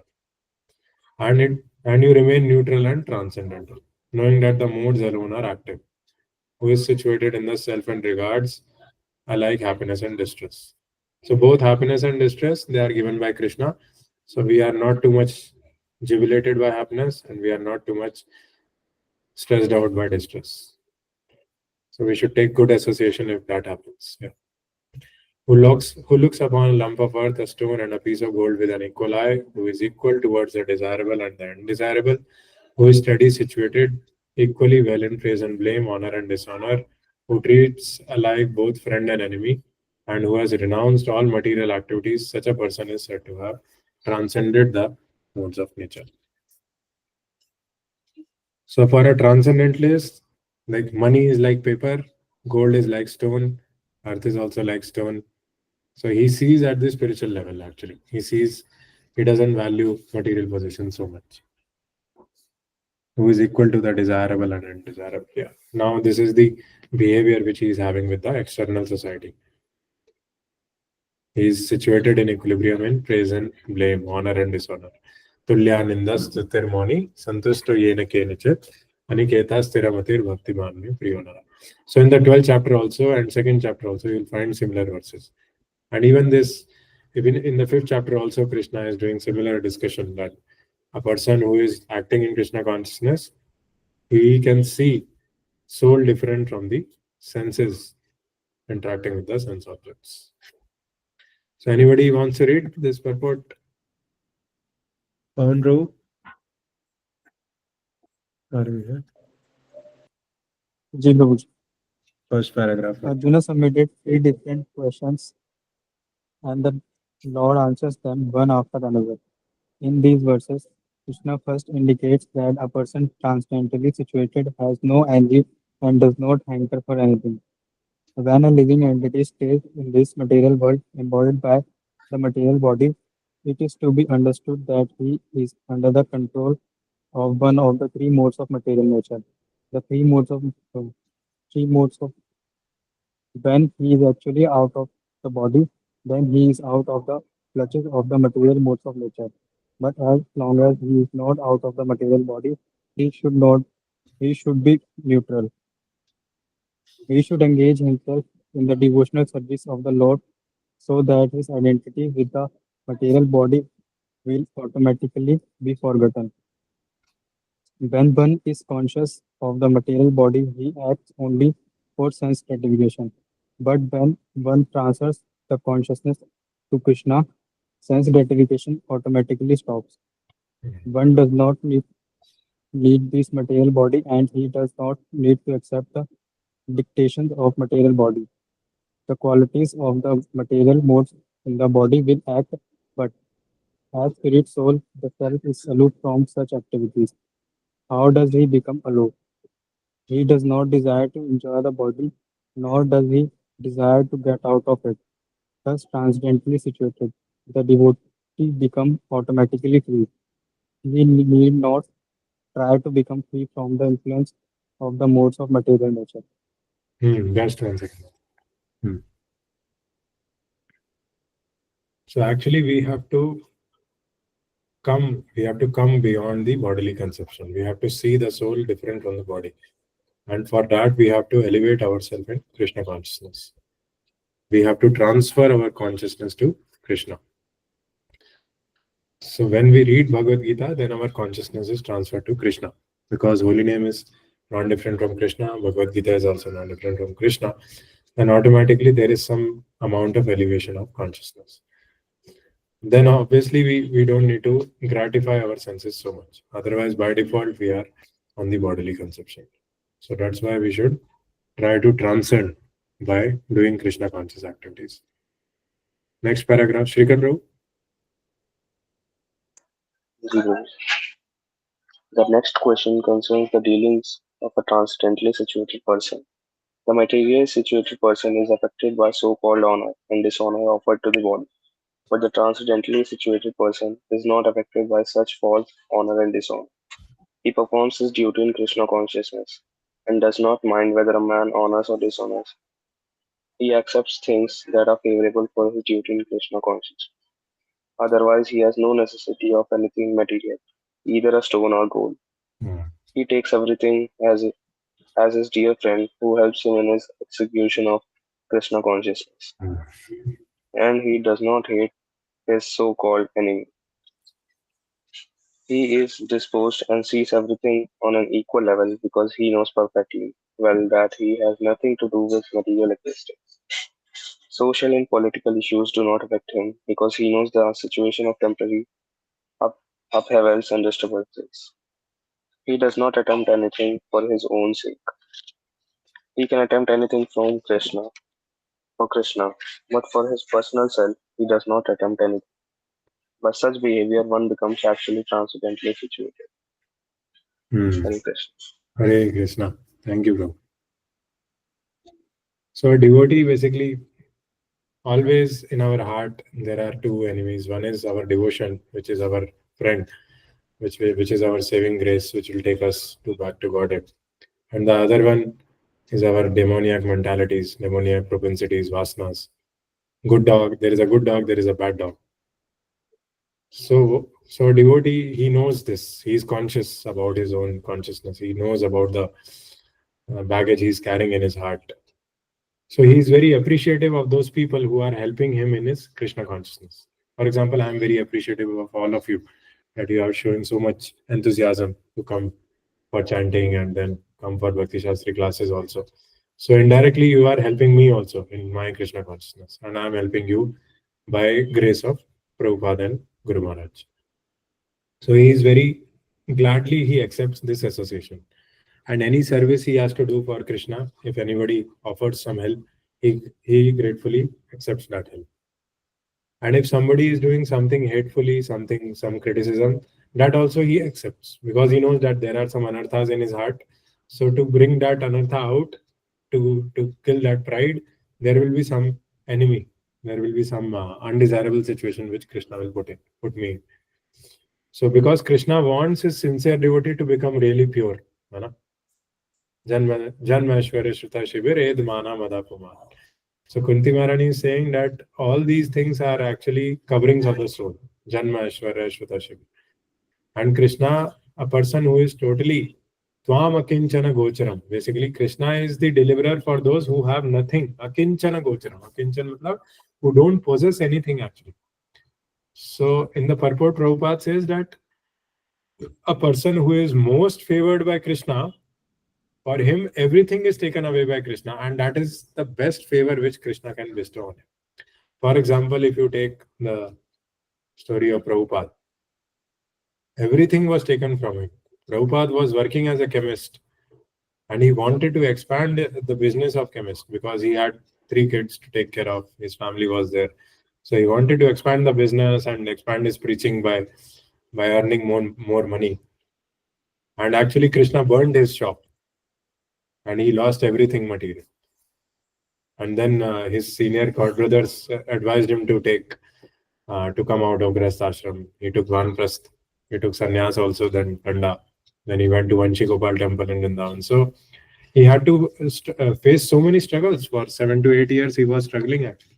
and you remain neutral and transcendental, knowing that the modes alone are active, who is situated in the self and regards alike happiness and distress. So both happiness and distress, they are given by Krishna. So we are not too much jubilated by happiness and we are not too much stressed out by distress. So we should take good association if that happens. Yeah. Who looks upon a lump of earth, a stone, and a piece of gold with an equal eye, who is equal towards the desirable and the undesirable, who is steady situated equally well in praise and blame, honor and dishonor, who treats alike both friend and enemy, and who has renounced all material activities, such a person is said to have transcended the modes of nature. So for a transcendentalist, like money is like paper, gold is like stone, earth is also like stone. So he sees at the spiritual level actually. He doesn't value material possession so much. Who is equal to the desirable and undesirable. Yeah. Now this is the behavior which he is having with the external society. He is situated in equilibrium in praise and blame, honor and dishonor. Tulyaninda stutirmoni santusto yena kenichit aniketa sthiramatir bhaktimanmi priyonara. So in the 12th chapter also and second chapter also you will find similar verses. And even in the fifth chapter also Krishna is doing similar discussion that a person who is acting in Krishna consciousness, he can see soul different from the senses interacting with the sense objects. So anybody wants to read this purport? Andrew? Are we here? Ji Prabhuji. First paragraph. Arjuna submitted three different questions, and the Lord answers them one after another. In these verses, Krishna first indicates that a person transcendently situated has no envy and does not hanker for anything. When a living entity stays in this material world embodied by the material body, it is to be understood that he is under the control of one of the three modes of material nature. The three modes of when he is actually out of the body, then he is out of the clutches of the material modes of nature. But as long as he is not out of the material body, he should not he should be neutral. He should engage himself in the devotional service of the Lord so that his identity with the material body will automatically be forgotten. When one is conscious of the material body, he acts only for sense gratification. But when one transfers the consciousness to Krishna, sense gratification automatically stops. One does not need this material body and he does not need to accept the dictations of material body. The qualities of the material modes in the body will act, but as spirit soul, the self is aloof from such activities. How does he become aloof? He does not desire to enjoy the body, nor does he desire to get out of it. Thus, transcendently situated, the devotee becomes automatically free. He need not try to become free from the influence of the modes of material nature. Just 1 second. Hmm. So actually we have to come beyond the bodily conception. We have to see the soul different from the body. And for that we have to elevate ourselves in Krishna consciousness. We have to transfer our consciousness to Krishna. So when we read Bhagavad Gita, then our consciousness is transferred to Krishna. Because holy name is not different from Krishna, Bhagavad Gita is also not different from Krishna. Then automatically there is some amount of elevation of consciousness. Then obviously we don't need to gratify our senses so much. Otherwise, by default, we are on the bodily conception. So that's why we should try to transcend by doing Krishna conscious activities. Next paragraph, Shrikar Prabhu. Zero. The next question concerns the dealings of a transcendently situated person. The materially situated person is affected by so-called honor and dishonor offered to the body, but the transcendently situated person is not affected by such false honor and dishonor. He performs his duty in Krishna consciousness and does not mind whether a man honors or dishonors. He accepts things that are favorable for his duty in Krishna consciousness. Otherwise, he has no necessity of anything material. either a stone or gold. Hmm. He takes everything as his dear friend who helps him in his execution of Krishna consciousness. Hmm. And he does not hate his so called enemy. He is disposed and sees everything on an equal level because he knows perfectly well that he has nothing to do with material existence. Social and political issues do not affect him because he knows the situation of temporary up- upheavals and disturbances. He does not attempt anything for his own sake. He can attempt anything for Krishna, but for his personal self, he does not attempt anything. By such behavior, one becomes actually transcendently situated. Hmm. Hare Krishna. Hare Krishna. Thank you, bro. So a devotee basically always in our heart there are two enemies. One is our devotion, which is our friend, which is our saving grace, which will take us to back to Godhead. And the other one is our demoniac mentalities, demoniac propensities, vasanas. Good dog, there is a good dog, there is a bad dog. So a devotee, he knows this. He is conscious about his own consciousness. He knows about the baggage he's carrying in his heart. So he is very appreciative of those people who are helping him in his Krishna consciousness. For example, I am very appreciative of all of you that you are showing so much enthusiasm to come for chanting and then come for Bhakti Shastri classes also. So indirectly, you are helping me also in my Krishna consciousness, and I am helping you by grace of Prabhupada and Guru Maharaj. So he is very gladly he accepts this association. And any service he has to do for Krishna, if anybody offers some help, he gratefully accepts that help. And if somebody is doing something hatefully, some criticism, that also he accepts because he knows that there are some anarthas in his heart. So to bring that anartha out, to kill that pride, there will be some enemy. There will be some undesirable situation which Krishna will put me in. So because Krishna wants his sincere devotee to become really pure, है ना? Janma Aishwarya Shruta Shibir Ed Mana Madapuma. So Kunti Maharani is saying that all these things are actually coverings of the soul. Janma Aishwarya Shruta Shibir. And Krishna, a person who is totally Tvam Akinchana Gocharam. Basically, Krishna is the deliverer for those who have nothing. Akinchana Gocharam. Akinchana matlab, who don't possess anything actually. So in the purport, Prabhupada says that a person who is most favored by Krishna, for him, everything is taken away by Krishna, and that is the best favor which Krishna can bestow on him. For example, if you take the story of Prabhupada, everything was taken from him. Prabhupada was working as a chemist, and he wanted to expand the business of chemist because he had 3 kids to take care of. His family was there. So he wanted to expand the business and expand his preaching by earning more money. And actually, Krishna burned his shop and he lost everything material. And then his senior court brothers advised him to come out of Grahastha ashram. He took Vanprasth, he took sannyas also, then Tanda. Then he went to Vanshi Gopal temple in Vrindavan. So he had to face so many struggles. For 7 to 8 years, he was struggling actually.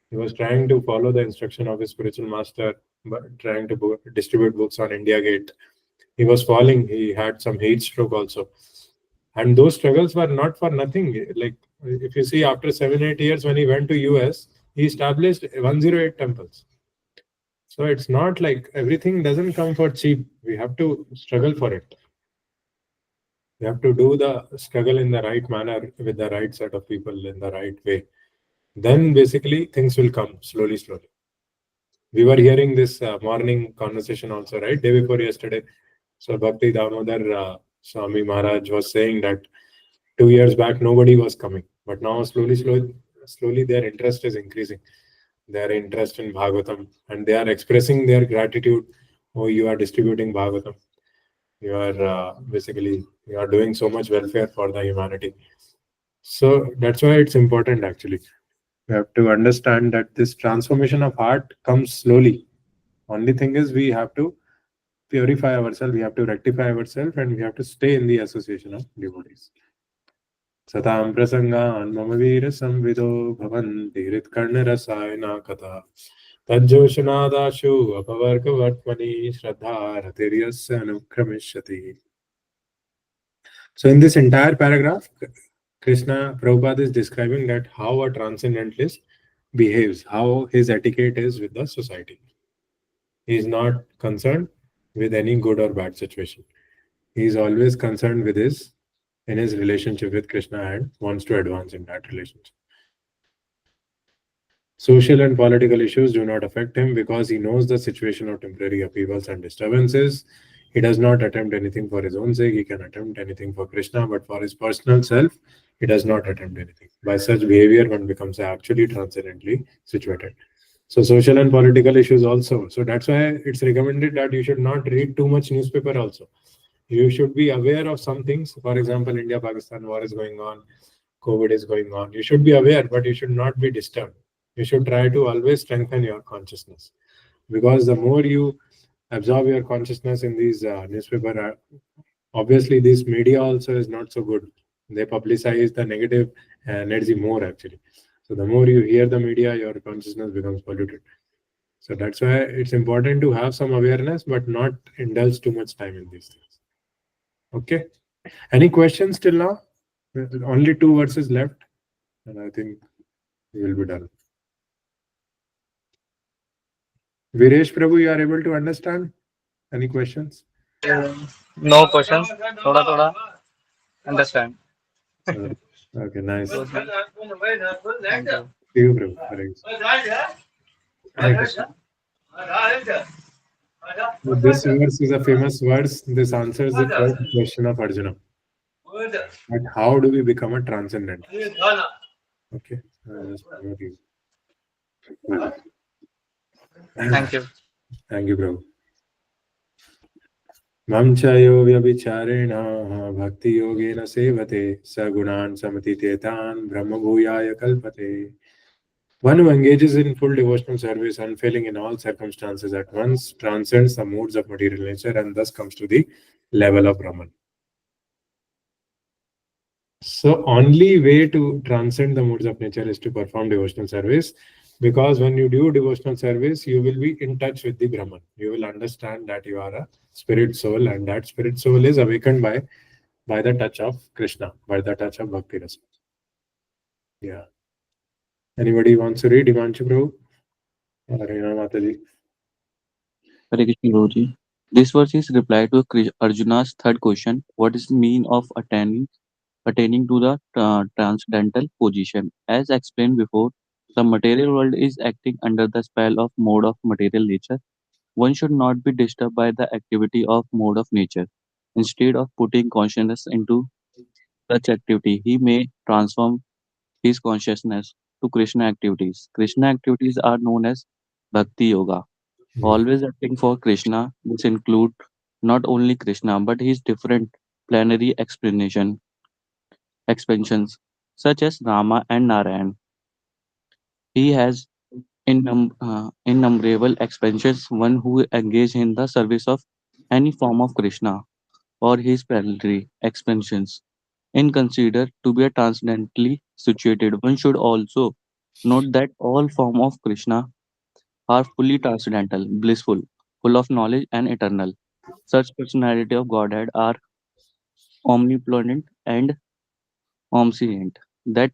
He was trying to follow the instruction of his spiritual master, but trying to distribute books on India Gate. He was falling. He had some heat stroke also. And those struggles were not for nothing. Like if you see, after 7 8 years, when he went to US, he established 108 temples. So it's not like everything doesn't come for cheap. We have to struggle for it. We have to do the struggle in the right manner with the right set of people in the right way. Then basically things will come slowly, slowly. We were hearing this morning conversation also, right? Day before yesterday. So Bhakti Damodar Swami Maharaj was saying that 2 years back nobody was coming, but now slowly their interest is increasing. Their interest in Bhagavatam, and they are expressing their gratitude. Oh, you are distributing Bhagavatam. You are basically you are doing so much welfare for the humanity. So that's why it's important actually. We have to understand that this transformation of heart comes slowly. Only thing is we have to purify ourselves, we have to rectify ourselves, and we have to stay in the association of devotees. Satam prasangan mama veera samvido bhavanti hritkana rasayana katha तज्जोषनादाशु अपवर्गवर्त्मनि Shraddha रतिर्यस्य अनुक्रमिष्यति. So in this entire paragraph, Krishna Prabhupada is describing that how a transcendentalist behaves, how his etiquette is with the society. He is not concerned with any good or bad situation. He is always concerned with his in his relationship with Krishna and wants to advance in that relationship. Social and political issues do not affect him because he knows the situation of temporary upheavals and disturbances. He does not attempt anything for his own sake. He can attempt anything for Krishna, but for his personal self, he does not attempt anything. By such behavior, one becomes actually transcendently situated. So, social and political issues also. So, that's why it's recommended that you should not read too much newspaper also. You should be aware of some things. For example, India Pakistan war is going on, COVID is going on. You should be aware, but you should not be disturbed. You should try to always strengthen your consciousness, because the more you absorb your consciousness in these newspaper, obviously this media also is not so good. They publicize the negative energy more actually. So the more you hear the media, your consciousness becomes polluted. So that's why it's important to have some awareness, but not indulge too much time in these things. Okay. Any questions till now? Only two verses left, and I think we will be done. Viresh Prabhu, you are able to understand? Any questions? No questions. Thoda thoda. Understand. Uh, Okay, nice. Good. Thank you. See you, Prabhu. Hare Krishna. Hare Krishna. So this verse is a famous verse. This answers the first question of Arjuna. But how do we become a transcendent? Okay. Just promote you. Thank you. Thank you, Prabhu. मम च यो व्यभिचारेण भक्ति योगेन सेवते सगुणान् समतीतेतान् ब्रह्मभूयाय कल्पते. One who engages in full devotional service, unfailing in all circumstances at once, transcends the moods of material nature and thus comes to the level of Brahman. So, only way to transcend the moods of nature is to perform devotional service, because when you do devotional service, you will be in touch with the Brahman. You will understand that you are a spirit soul, and that spirit soul is awakened by the touch of Krishna, by the touch of Bhakti Rasa. Yeah. Anybody wants to read Himanshu Prabhu? Or Reena Mataji? Hare Krishna Guruji. This verse is reply to Arjuna's third question. What is the mean of attaining to the transcendental position? As explained before, the material world is acting under the spell of mode of material nature. One should not be disturbed by the activity of mode of nature. Instead of putting consciousness into such activity, he may transform his consciousness to Krishna activities. Krishna activities are known as Bhakti Yoga. Always acting for Krishna. This include not only Krishna but his different plenary expansions such as Rama and Narayan. He has innumerable expansions. One who engage in the service of any form of Krishna or his plenary expansions in considered to be a transcendently situated. One should also note that all form of Krishna are fully transcendental, blissful, full of knowledge and eternal. Such personality of Godhead are omnipotent and omniscient, that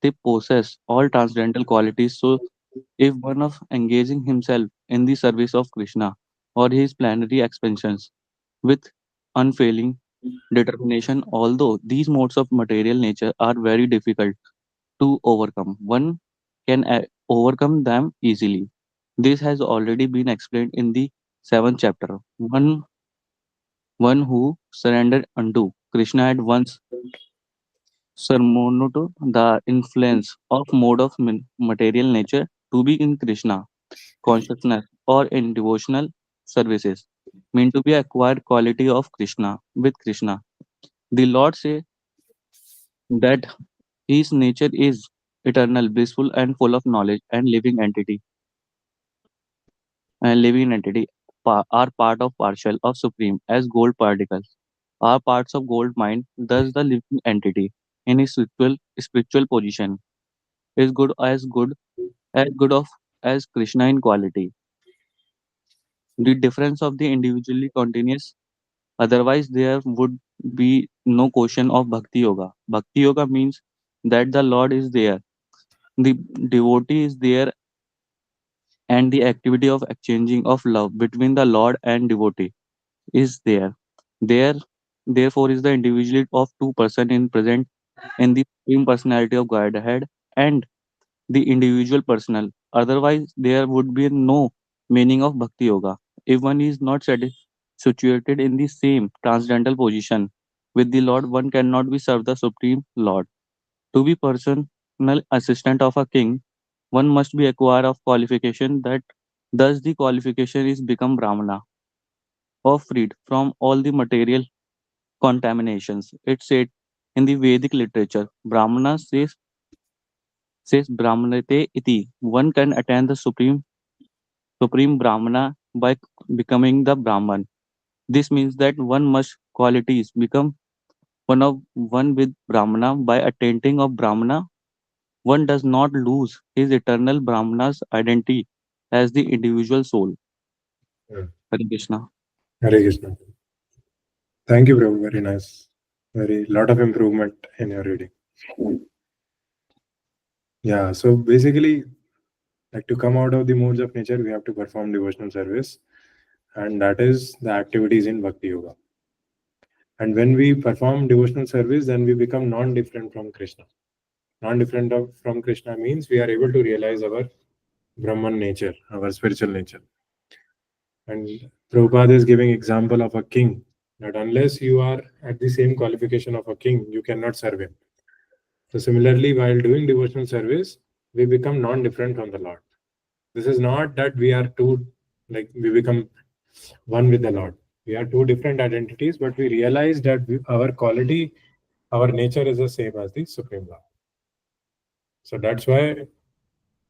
they possess all transcendental qualities. So, if one of engaging himself in the service of Krishna or his planetary expansions with unfailing determination, although these modes of material nature are very difficult to overcome, one can overcome them easily. This has already been explained in the seventh chapter. One who surrendered unto Krishna at once surmounted the influence of mode of material nature to be in Krishna consciousness or in devotional services mean to be acquired quality of Krishna with Krishna. The Lord say that his nature is eternal, blissful, and full of knowledge and living entity are part of partial of supreme as gold particles are parts of gold mine. Thus the living entity in his spiritual position is good as good of as Krishna in quality. The difference of the individually continuous, otherwise there would be no question of Bhakti Yoga. Bhakti Yoga means that the Lord is there, the devotee is there, and the activity of exchanging of love between the Lord and devotee is there. There, therefore, is the individuality of two person in present in the supreme personality of Godhead and the individual personal. Otherwise, there would be no meaning of Bhakti Yoga. If one is not situated in the same transcendental position with the Lord, one cannot be served the Supreme Lord. To be personal assistant of a king, one must be acquire of qualification that thus the qualification is become Brahmana or freed from all the material contaminations. It's said in the Vedic literature, Brahmana says Brahmanate iti. One can attain the supreme Brahmana by becoming the Brahman. This means that one must qualities become one with Brahmana by attaining of Brahmana. One does not lose his eternal Brahmana's identity as the individual soul. Yeah. Hare Krishna. Hare Krishna. Thank you, bro. Very nice. Very lot of improvement in your reading. Yeah. So basically, like to come out of the modes of nature, we have to perform devotional service, and that is the activities in Bhakti Yoga. And when we perform devotional service, then we become non-different from Krishna. Non-different from Krishna means we are able to realize our Brahman nature, our spiritual nature. And Prabhupada is giving example of a king, that unless you are at the same qualification of a king, you cannot serve him. So similarly, while doing devotional service, we become non-different from the Lord. This is not that we are two, like we become one with the Lord. We are two different identities, but we realize that our quality, our nature is the same as the Supreme Lord. So that's why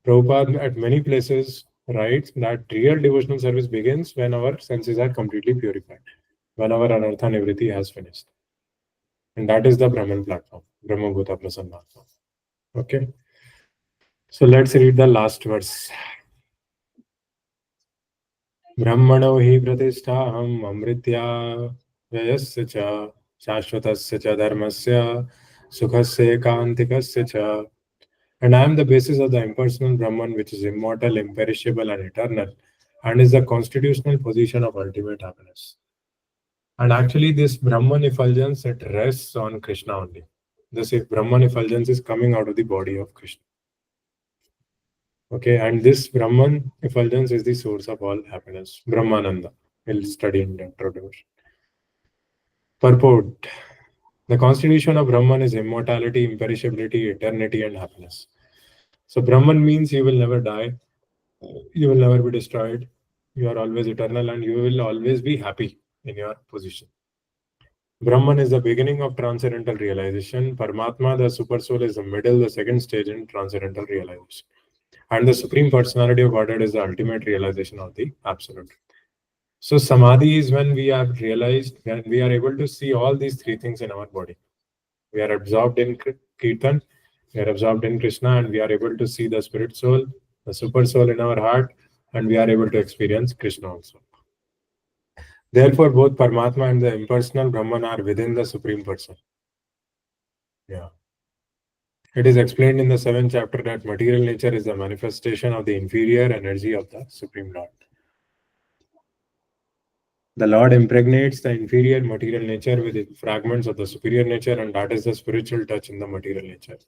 Prabhupada at many places writes that real devotional service begins when our senses are completely purified, when our anartha nivritti has finished. And that is the Brahman platform, Brahma Bhuta Prasanna platform. Okay. So let's read the last verse. Brahmano hi pratisthaham amritya vyayasya cha shashvatasya cha dharmasya sukhasya ekantikasya cha. And I am the basis of the impersonal Brahman, which is immortal, imperishable, and eternal, and is the constitutional position of ultimate happiness. And actually, this Brahman effulgence, it rests on Krishna only. This Brahman effulgence is coming out of the body of Krishna. Okay, and this Brahman effulgence is the source of all happiness. Brahmananda. We'll study in Dr. Devotion. Purport. The constitution of Brahman is immortality, imperishability, eternity, and happiness. So Brahman means you will never die, you will never be destroyed, you are always eternal, and you will always be happy in your position. Brahman is the beginning of transcendental realization. Paramatma, the super soul, is the middle, the second stage in transcendental realization. And the Supreme Personality of Godhead is the ultimate realization of the Absolute. So Samadhi is when we have realized, when we are able to see all these three things in our body. We are absorbed in Kirtan, we are absorbed in Krishna, and we are able to see the Spirit Soul, the Super Soul in our heart, and we are able to experience Krishna also. Therefore, both Paramatma and the impersonal Brahman are within the Supreme Person. Yeah. It is explained in the 7th chapter that material nature is the manifestation of the inferior energy of the Supreme Lord. The Lord impregnates the inferior material nature with fragments of the superior nature, and that is the spiritual touch in the material nature.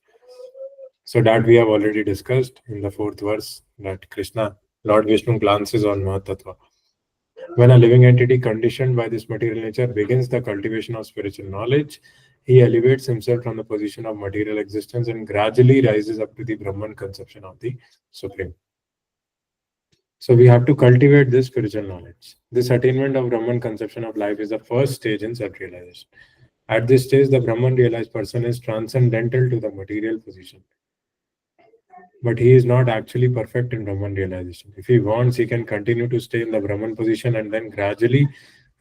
So that we have already discussed in the 4th verse, that Krishna, Lord Vishnu, glances on Mahatattva. When a living entity conditioned by this material nature begins the cultivation of spiritual knowledge, he elevates himself from the position of material existence and gradually rises up to the Brahman conception of the Supreme. So we have to cultivate this spiritual knowledge. This attainment of Brahman conception of life is the first stage in self-realization. At this stage, the Brahman realized person is transcendental to the material position. But he is not actually perfect in Brahman realization. If he wants, he can continue to stay in the Brahman position and then gradually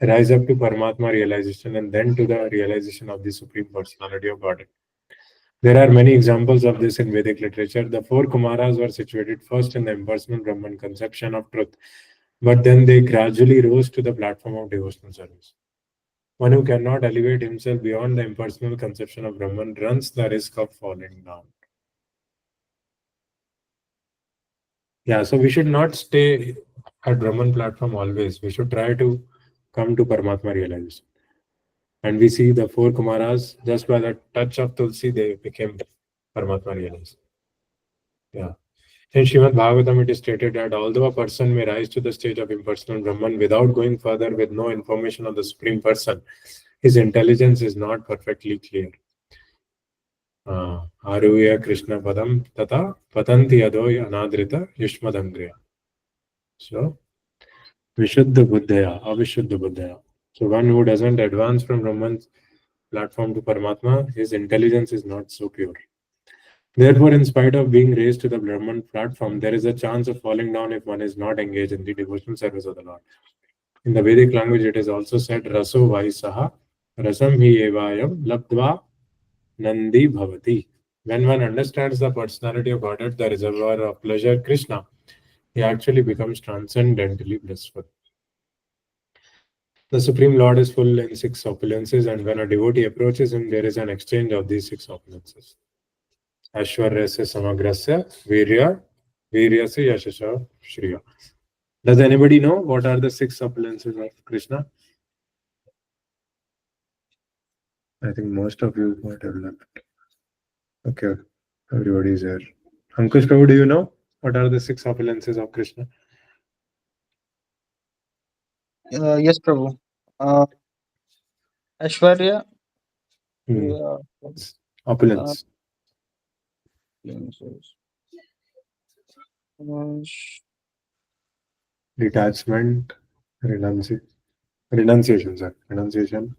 rise up to Paramatma realization and then to the realization of the Supreme Personality of Godhead. There are many examples of this in Vedic literature. The four Kumaras were situated first in the impersonal Brahman conception of truth, but then they gradually rose to the platform of devotional service. One who cannot elevate himself beyond the impersonal conception of Brahman runs the risk of falling down. Yeah, so we should not stay at Brahman platform always. We should try to come to Paramatma realization. And we see the four Kumaras, just by the touch of Tulsi, they became Paramatma realized. Yeah. In Srimad Bhagavatam, it is stated that although a person may rise to the stage of impersonal Brahman without going further with no information of the Supreme Person, his intelligence is not perfectly clear. Aruya Krishna Padam Tata Patanti Adoy Anadrita Yushmadangriya. So, Vishuddha Buddhaya, Avishuddha Buddhaya. So, one who doesn't advance from Brahman's platform to Paramatma, his intelligence is not so pure. Therefore, in spite of being raised to the Brahman platform, there is a chance of falling down if one is not engaged in the devotional service of the Lord. In the Vedic language, it is also said, Raso Vaisaha, Rasam hi evayam, Labdva Nandi Bhavati. When one understands the personality of Godhead, the reservoir of pleasure, Krishna, he actually becomes transcendently blissful. The Supreme Lord is full in six opulences, and when a devotee approaches him, there is an exchange of these six opulences. Ashwaryasya Samagrasya, Viryasya Yashasha Shriya. Does anybody know what are the six opulences of Krishna? I think most of you might have left. Okay, everybody is here. Ankush Prabhu, do you know what are the six opulences of Krishna? Yes, Prabhu. Ashwarya. Hmm. Yeah. Opulence. Sh- Detachment, renunciation, sir. Renunciation,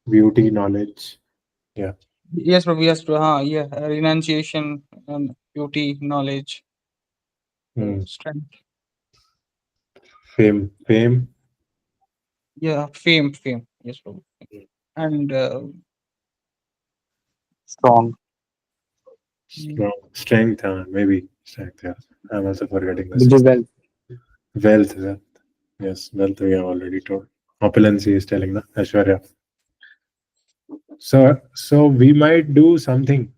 beauty, knowledge. Yeah. Yes, Prabhu. Yes, Prabhu. Yeah. Renunciation and beauty, knowledge, Hmm. strength. Fame. Yeah, fame. Yes, Prabhu. And Strong. Strength, maybe strength. Yeah. I'm also forgetting the The sixth. wealth. Wealth. Yes, wealth we have already told. Opulence he is telling the Ashwarya. So we might do something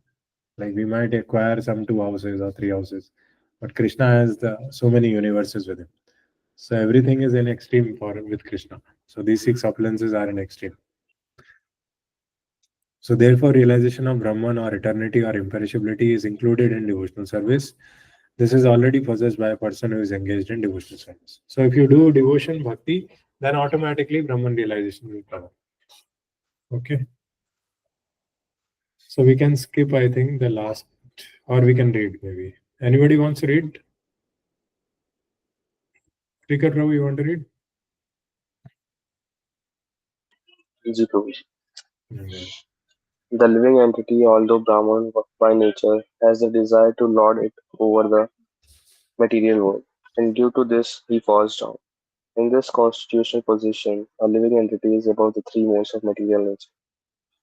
like we might acquire some two houses or three houses, but Krishna has so many universes with him. So everything is in extreme for with Krishna. So these six opulences are in extreme. So therefore, realization of Brahman or eternity or imperishability is included in devotional service. This is already possessed by a person who is engaged in devotional service. So if you do devotion bhakti, then automatically Brahman realization will come. Okay. So we can skip, I think, the last, or we can read maybe. Anybody wants to read? Krikar Prabhu, you want to read? Easy provision. Okay. The living entity, although Brahman by nature, has the desire to lord it over the material world, and due to this he falls down. In this constitutional position, a living entity is above the three modes of material nature,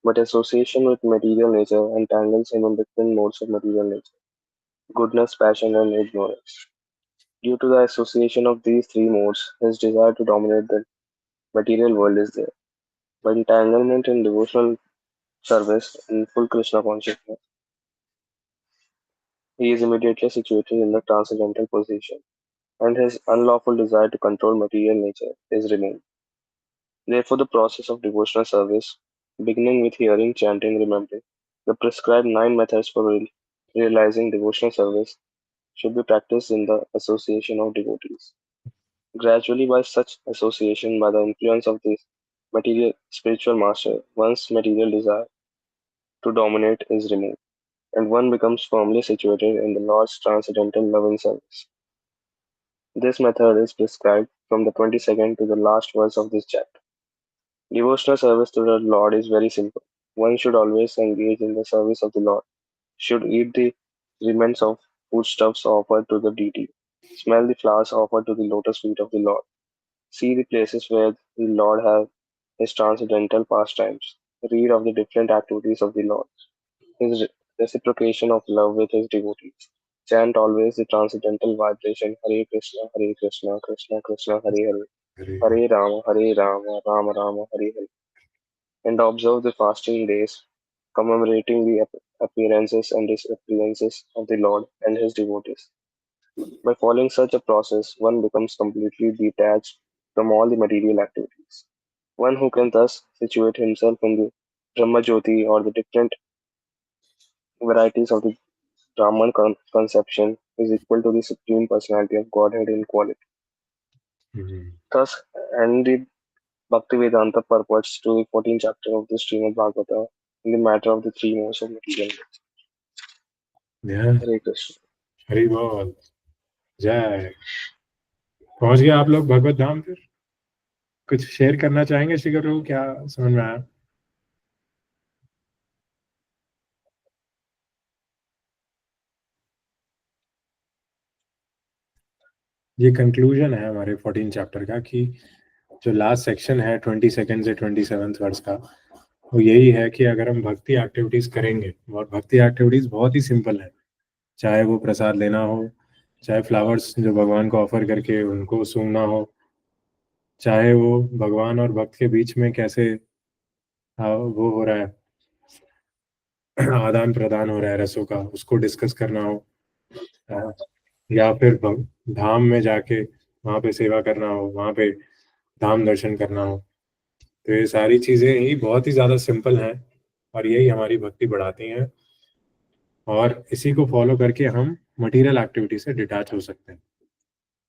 but association with material nature entangles him in different modes of material nature: goodness, passion, and ignorance. Due to the association of these three modes, his desire to dominate the material world is there. By entanglement in devotional service in full Krishna consciousness, he is immediately situated in the transcendental position, and his unlawful desire to control material nature is removed. Therefore, the process of devotional service, beginning with hearing, chanting, remembering, the prescribed nine methods for realizing devotional service, should be practiced in the association of devotees. Gradually, by such association, by the influence of this material spiritual master, one's material desire to dominate is removed, and one becomes firmly situated in the Lord's transcendental loving service. This method is prescribed from the 22nd to the last verse of this chapter. Devotional service to the Lord is very simple. One should always engage in the service of the Lord, should eat the remnants of foodstuffs offered to the deity, smell the flowers offered to the lotus feet of the Lord, see the places where the Lord has his transcendental pastimes, read of the different activities of the Lord, his reciprocation of love with his devotees. Chant always the transcendental vibration Hare Krishna, Krishna Krishna, Hare Hare, Hare Rama, Rama Rama, Hare Hare, and observe the fasting days commemorating the appearances and disappearances of the Lord and his devotees. By following such a process, one becomes completely detached from all the material activities. One who can thus situate himself in the Brahmajyoti or the different varieties of the Brahman conception is equal to the Supreme Personality of Godhead in quality. Thus, ended Bhaktivedanta purports to the 14th chapter of the Srimad Bhagavata in the matter of the three modes of material. Yeah. Hare Krishna. Hari बोल जय। पहुंच गए आप लोग भगवत धाम? फिर कुछ share करना चाहेंगे श्री गुरु? क्या समझ में आया? ये कंक्लूजन है हमारे 14 चैप्टर का कि जो लास्ट सेक्शन है 22nd से 27th वर्ष का, वो यही है कि अगर हम भक्ति एक्टिविटीज करेंगे, और भक्ति एक्टिविटीज बहुत ही सिंपल है, चाहे वो प्रसाद लेना हो, चाहे फ्लावर्स जो भगवान को ऑफर करके उनको सूंघना हो, चाहे वो भगवान और भक्त के बीच में कैसे वो हो रहा है, आदान प्रदान हो रहा है रसों का, उसको डिस्कस करना हो, या फिर धाम में जाके वहाँ पे सेवा करना हो, वहाँ पे धाम दर्शन करना हो, तो ये सारी चीजें ही बहुत ही ज्यादा सिंपल हैं और यही हमारी भक्ति बढ़ाती हैं, और इसी को फॉलो करके हम मटेरियल एक्टिविटी से डिटैच हो सकते हैं।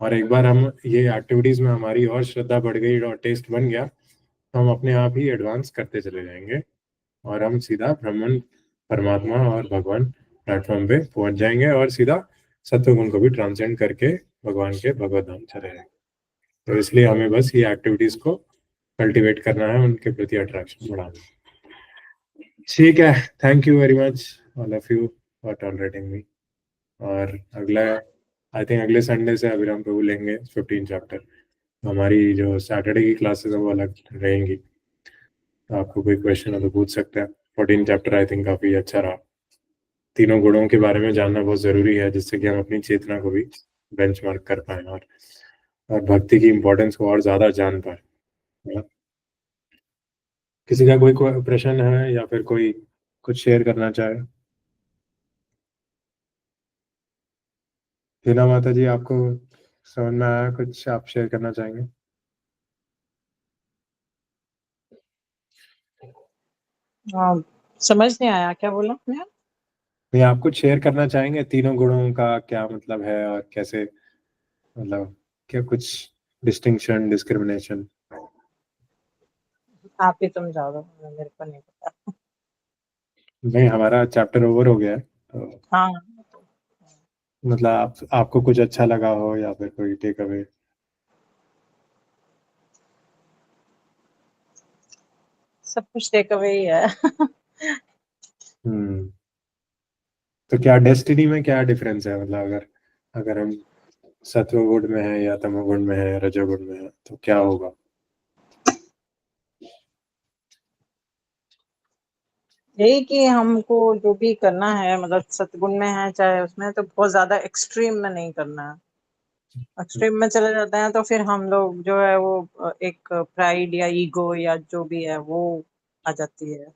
और एक बार हम ये एक्टिविटीज में हमारी और श्रद्धा बढ़ गई और टेस्ट बन गया, तो हम अपने आप ही एडवांस करते चले जाएंगे और हम सीधा ब्रह्मन परमात्मा और भगवान प्लेटफॉर्म पे पहुंच जाएंगे और सीधा सत्वगुण को भी ट्रांसेंड करके भगवान के भगवत धाम चले जाएंगे। तो इसलिए हमें बस ये एक्टिविटीज को कल्टीवेट करना है, उनके प्रति अट्रैक्शन बढ़ाना। ठीक है, thank you very much all of you for tolerating me. और अगला आई थिंक अगले संडे से अभिराम प्रभु लेंगे 15 चैप्टर। हमारी जो सैटरडे की क्लासेस है वो अलग रहेंगी, तो आपको कोई क्वेश्चन हो तो पूछ सकते हैं। 14 चैप्टर आई थिंक काफी अच्छा रहा। तीनों गुणों के बारे में जानना बहुत जरूरी है, जिससे कि हम अपनी चेतना को भी बेंचमार्क कर पाए और भक्ति की इम्पोर्टेंस को और ज्यादा जान पाए। किसी का कोई प्रश्न है या फिर कोई कुछ शेयर करना चाहे? हीना माता जी, आपको समझ में आया कुछ? आप शेयर करना चाहेंगे? समझ नहीं आया, क्या बोला आपने? नहीं, आप कुछ शेयर करना चाहेंगे? तीनों गुणों का क्या मतलब है और कैसे, मतलब क्या कुछ डिस्टिंक्शन, डिस्क्रिमिनेशन? आप ही समझा दो, मेरे को नहीं पता। नहीं, हमारा चैप्टर ओवर हो गया है, तो हाँ, मतलब आपको कुछ अच्छा लगा हो या फिर कोई टेक अवे? सब कुछ टेक अवे ही है। तो क्या डेस्टिनी में क्या डिफरेंस है? मतलब अगर हम सत्वगुण में है या तमोगुण में है, रजोगुण में है, तो क्या होगा? यही कि हमको जो भी करना है, मतलब सतगुण में है चाहे उसमें, तो बहुत ज्यादा एक्सट्रीम में नहीं करना है। एक्सट्रीम में चले जाते हैं तो फिर हम लोग जो है वो एक प्राइड या ईगो या जो भी है वो आ जाती है।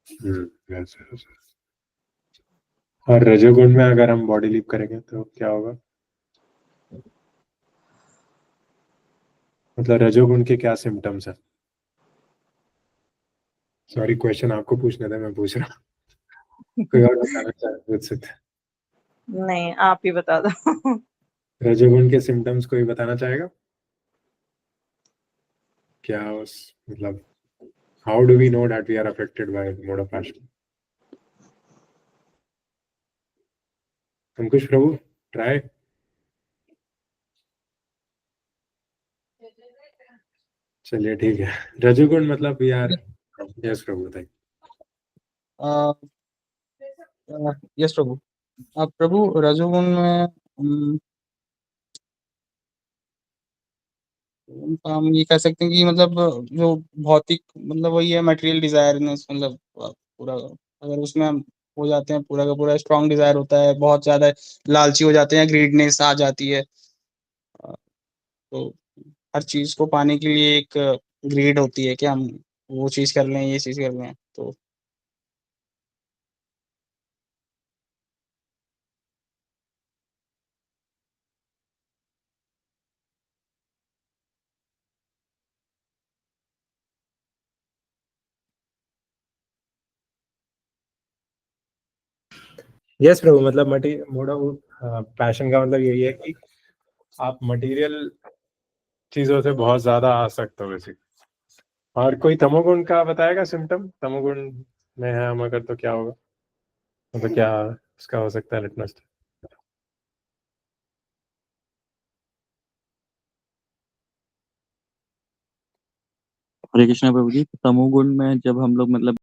yes, yes. और रजोगुण में अगर हम बॉडी लीव करेंगे तो क्या होगा? मतलब रजोगुण के क्या सिम्टम्स है? सॉरी, क्वेश्चन आपको पूछने थे, मैं पूछ रहा हूँ। कोई और बताना चाहे पूछ सकते? नहीं, आप ही बता दो। रजोगुण के सिम्टम्स कोई बताना चाहेगा? क्या मतलब how do we know that we are affected by mode of passion? Ankush Prabhu, try. चलिए ठीक है। रजोगुण मतलब वी आर, यस प्रभु बताइए। यस प्रभु। प्रभु, रजोगुण में हम ये कह सकते हैं कि मतलब जो भौतिक, मतलब वही है मटेरियल डिजायरनेस, मतलब पूरा, अगर उसमें हम हो जाते हैं, पूरा का पूरा स्ट्रॉन्ग डिजायर होता है, बहुत ज्यादा लालची हो जाते हैं, ग्रीडनेस आ जाती है। तो हर चीज को पाने के लिए एक ग्रीड होती है कि हम वो चीज कर लें, ये चीज कर लें। तो यस प्रभु, मतलब मोड़ा पैशन का मतलब यही है कि आप मटेरियल चीजों से बहुत ज्यादा आसक्त हो वैसे। और कोई तमोगुण का बताएगा सिम्टम, तमोगुण में है हम अगर तो क्या होगा, मतलब क्या इसका हो सकता है लिटमस? हरे कृष्णा प्रभु जी, तमोगुण में जब हम लोग मतलब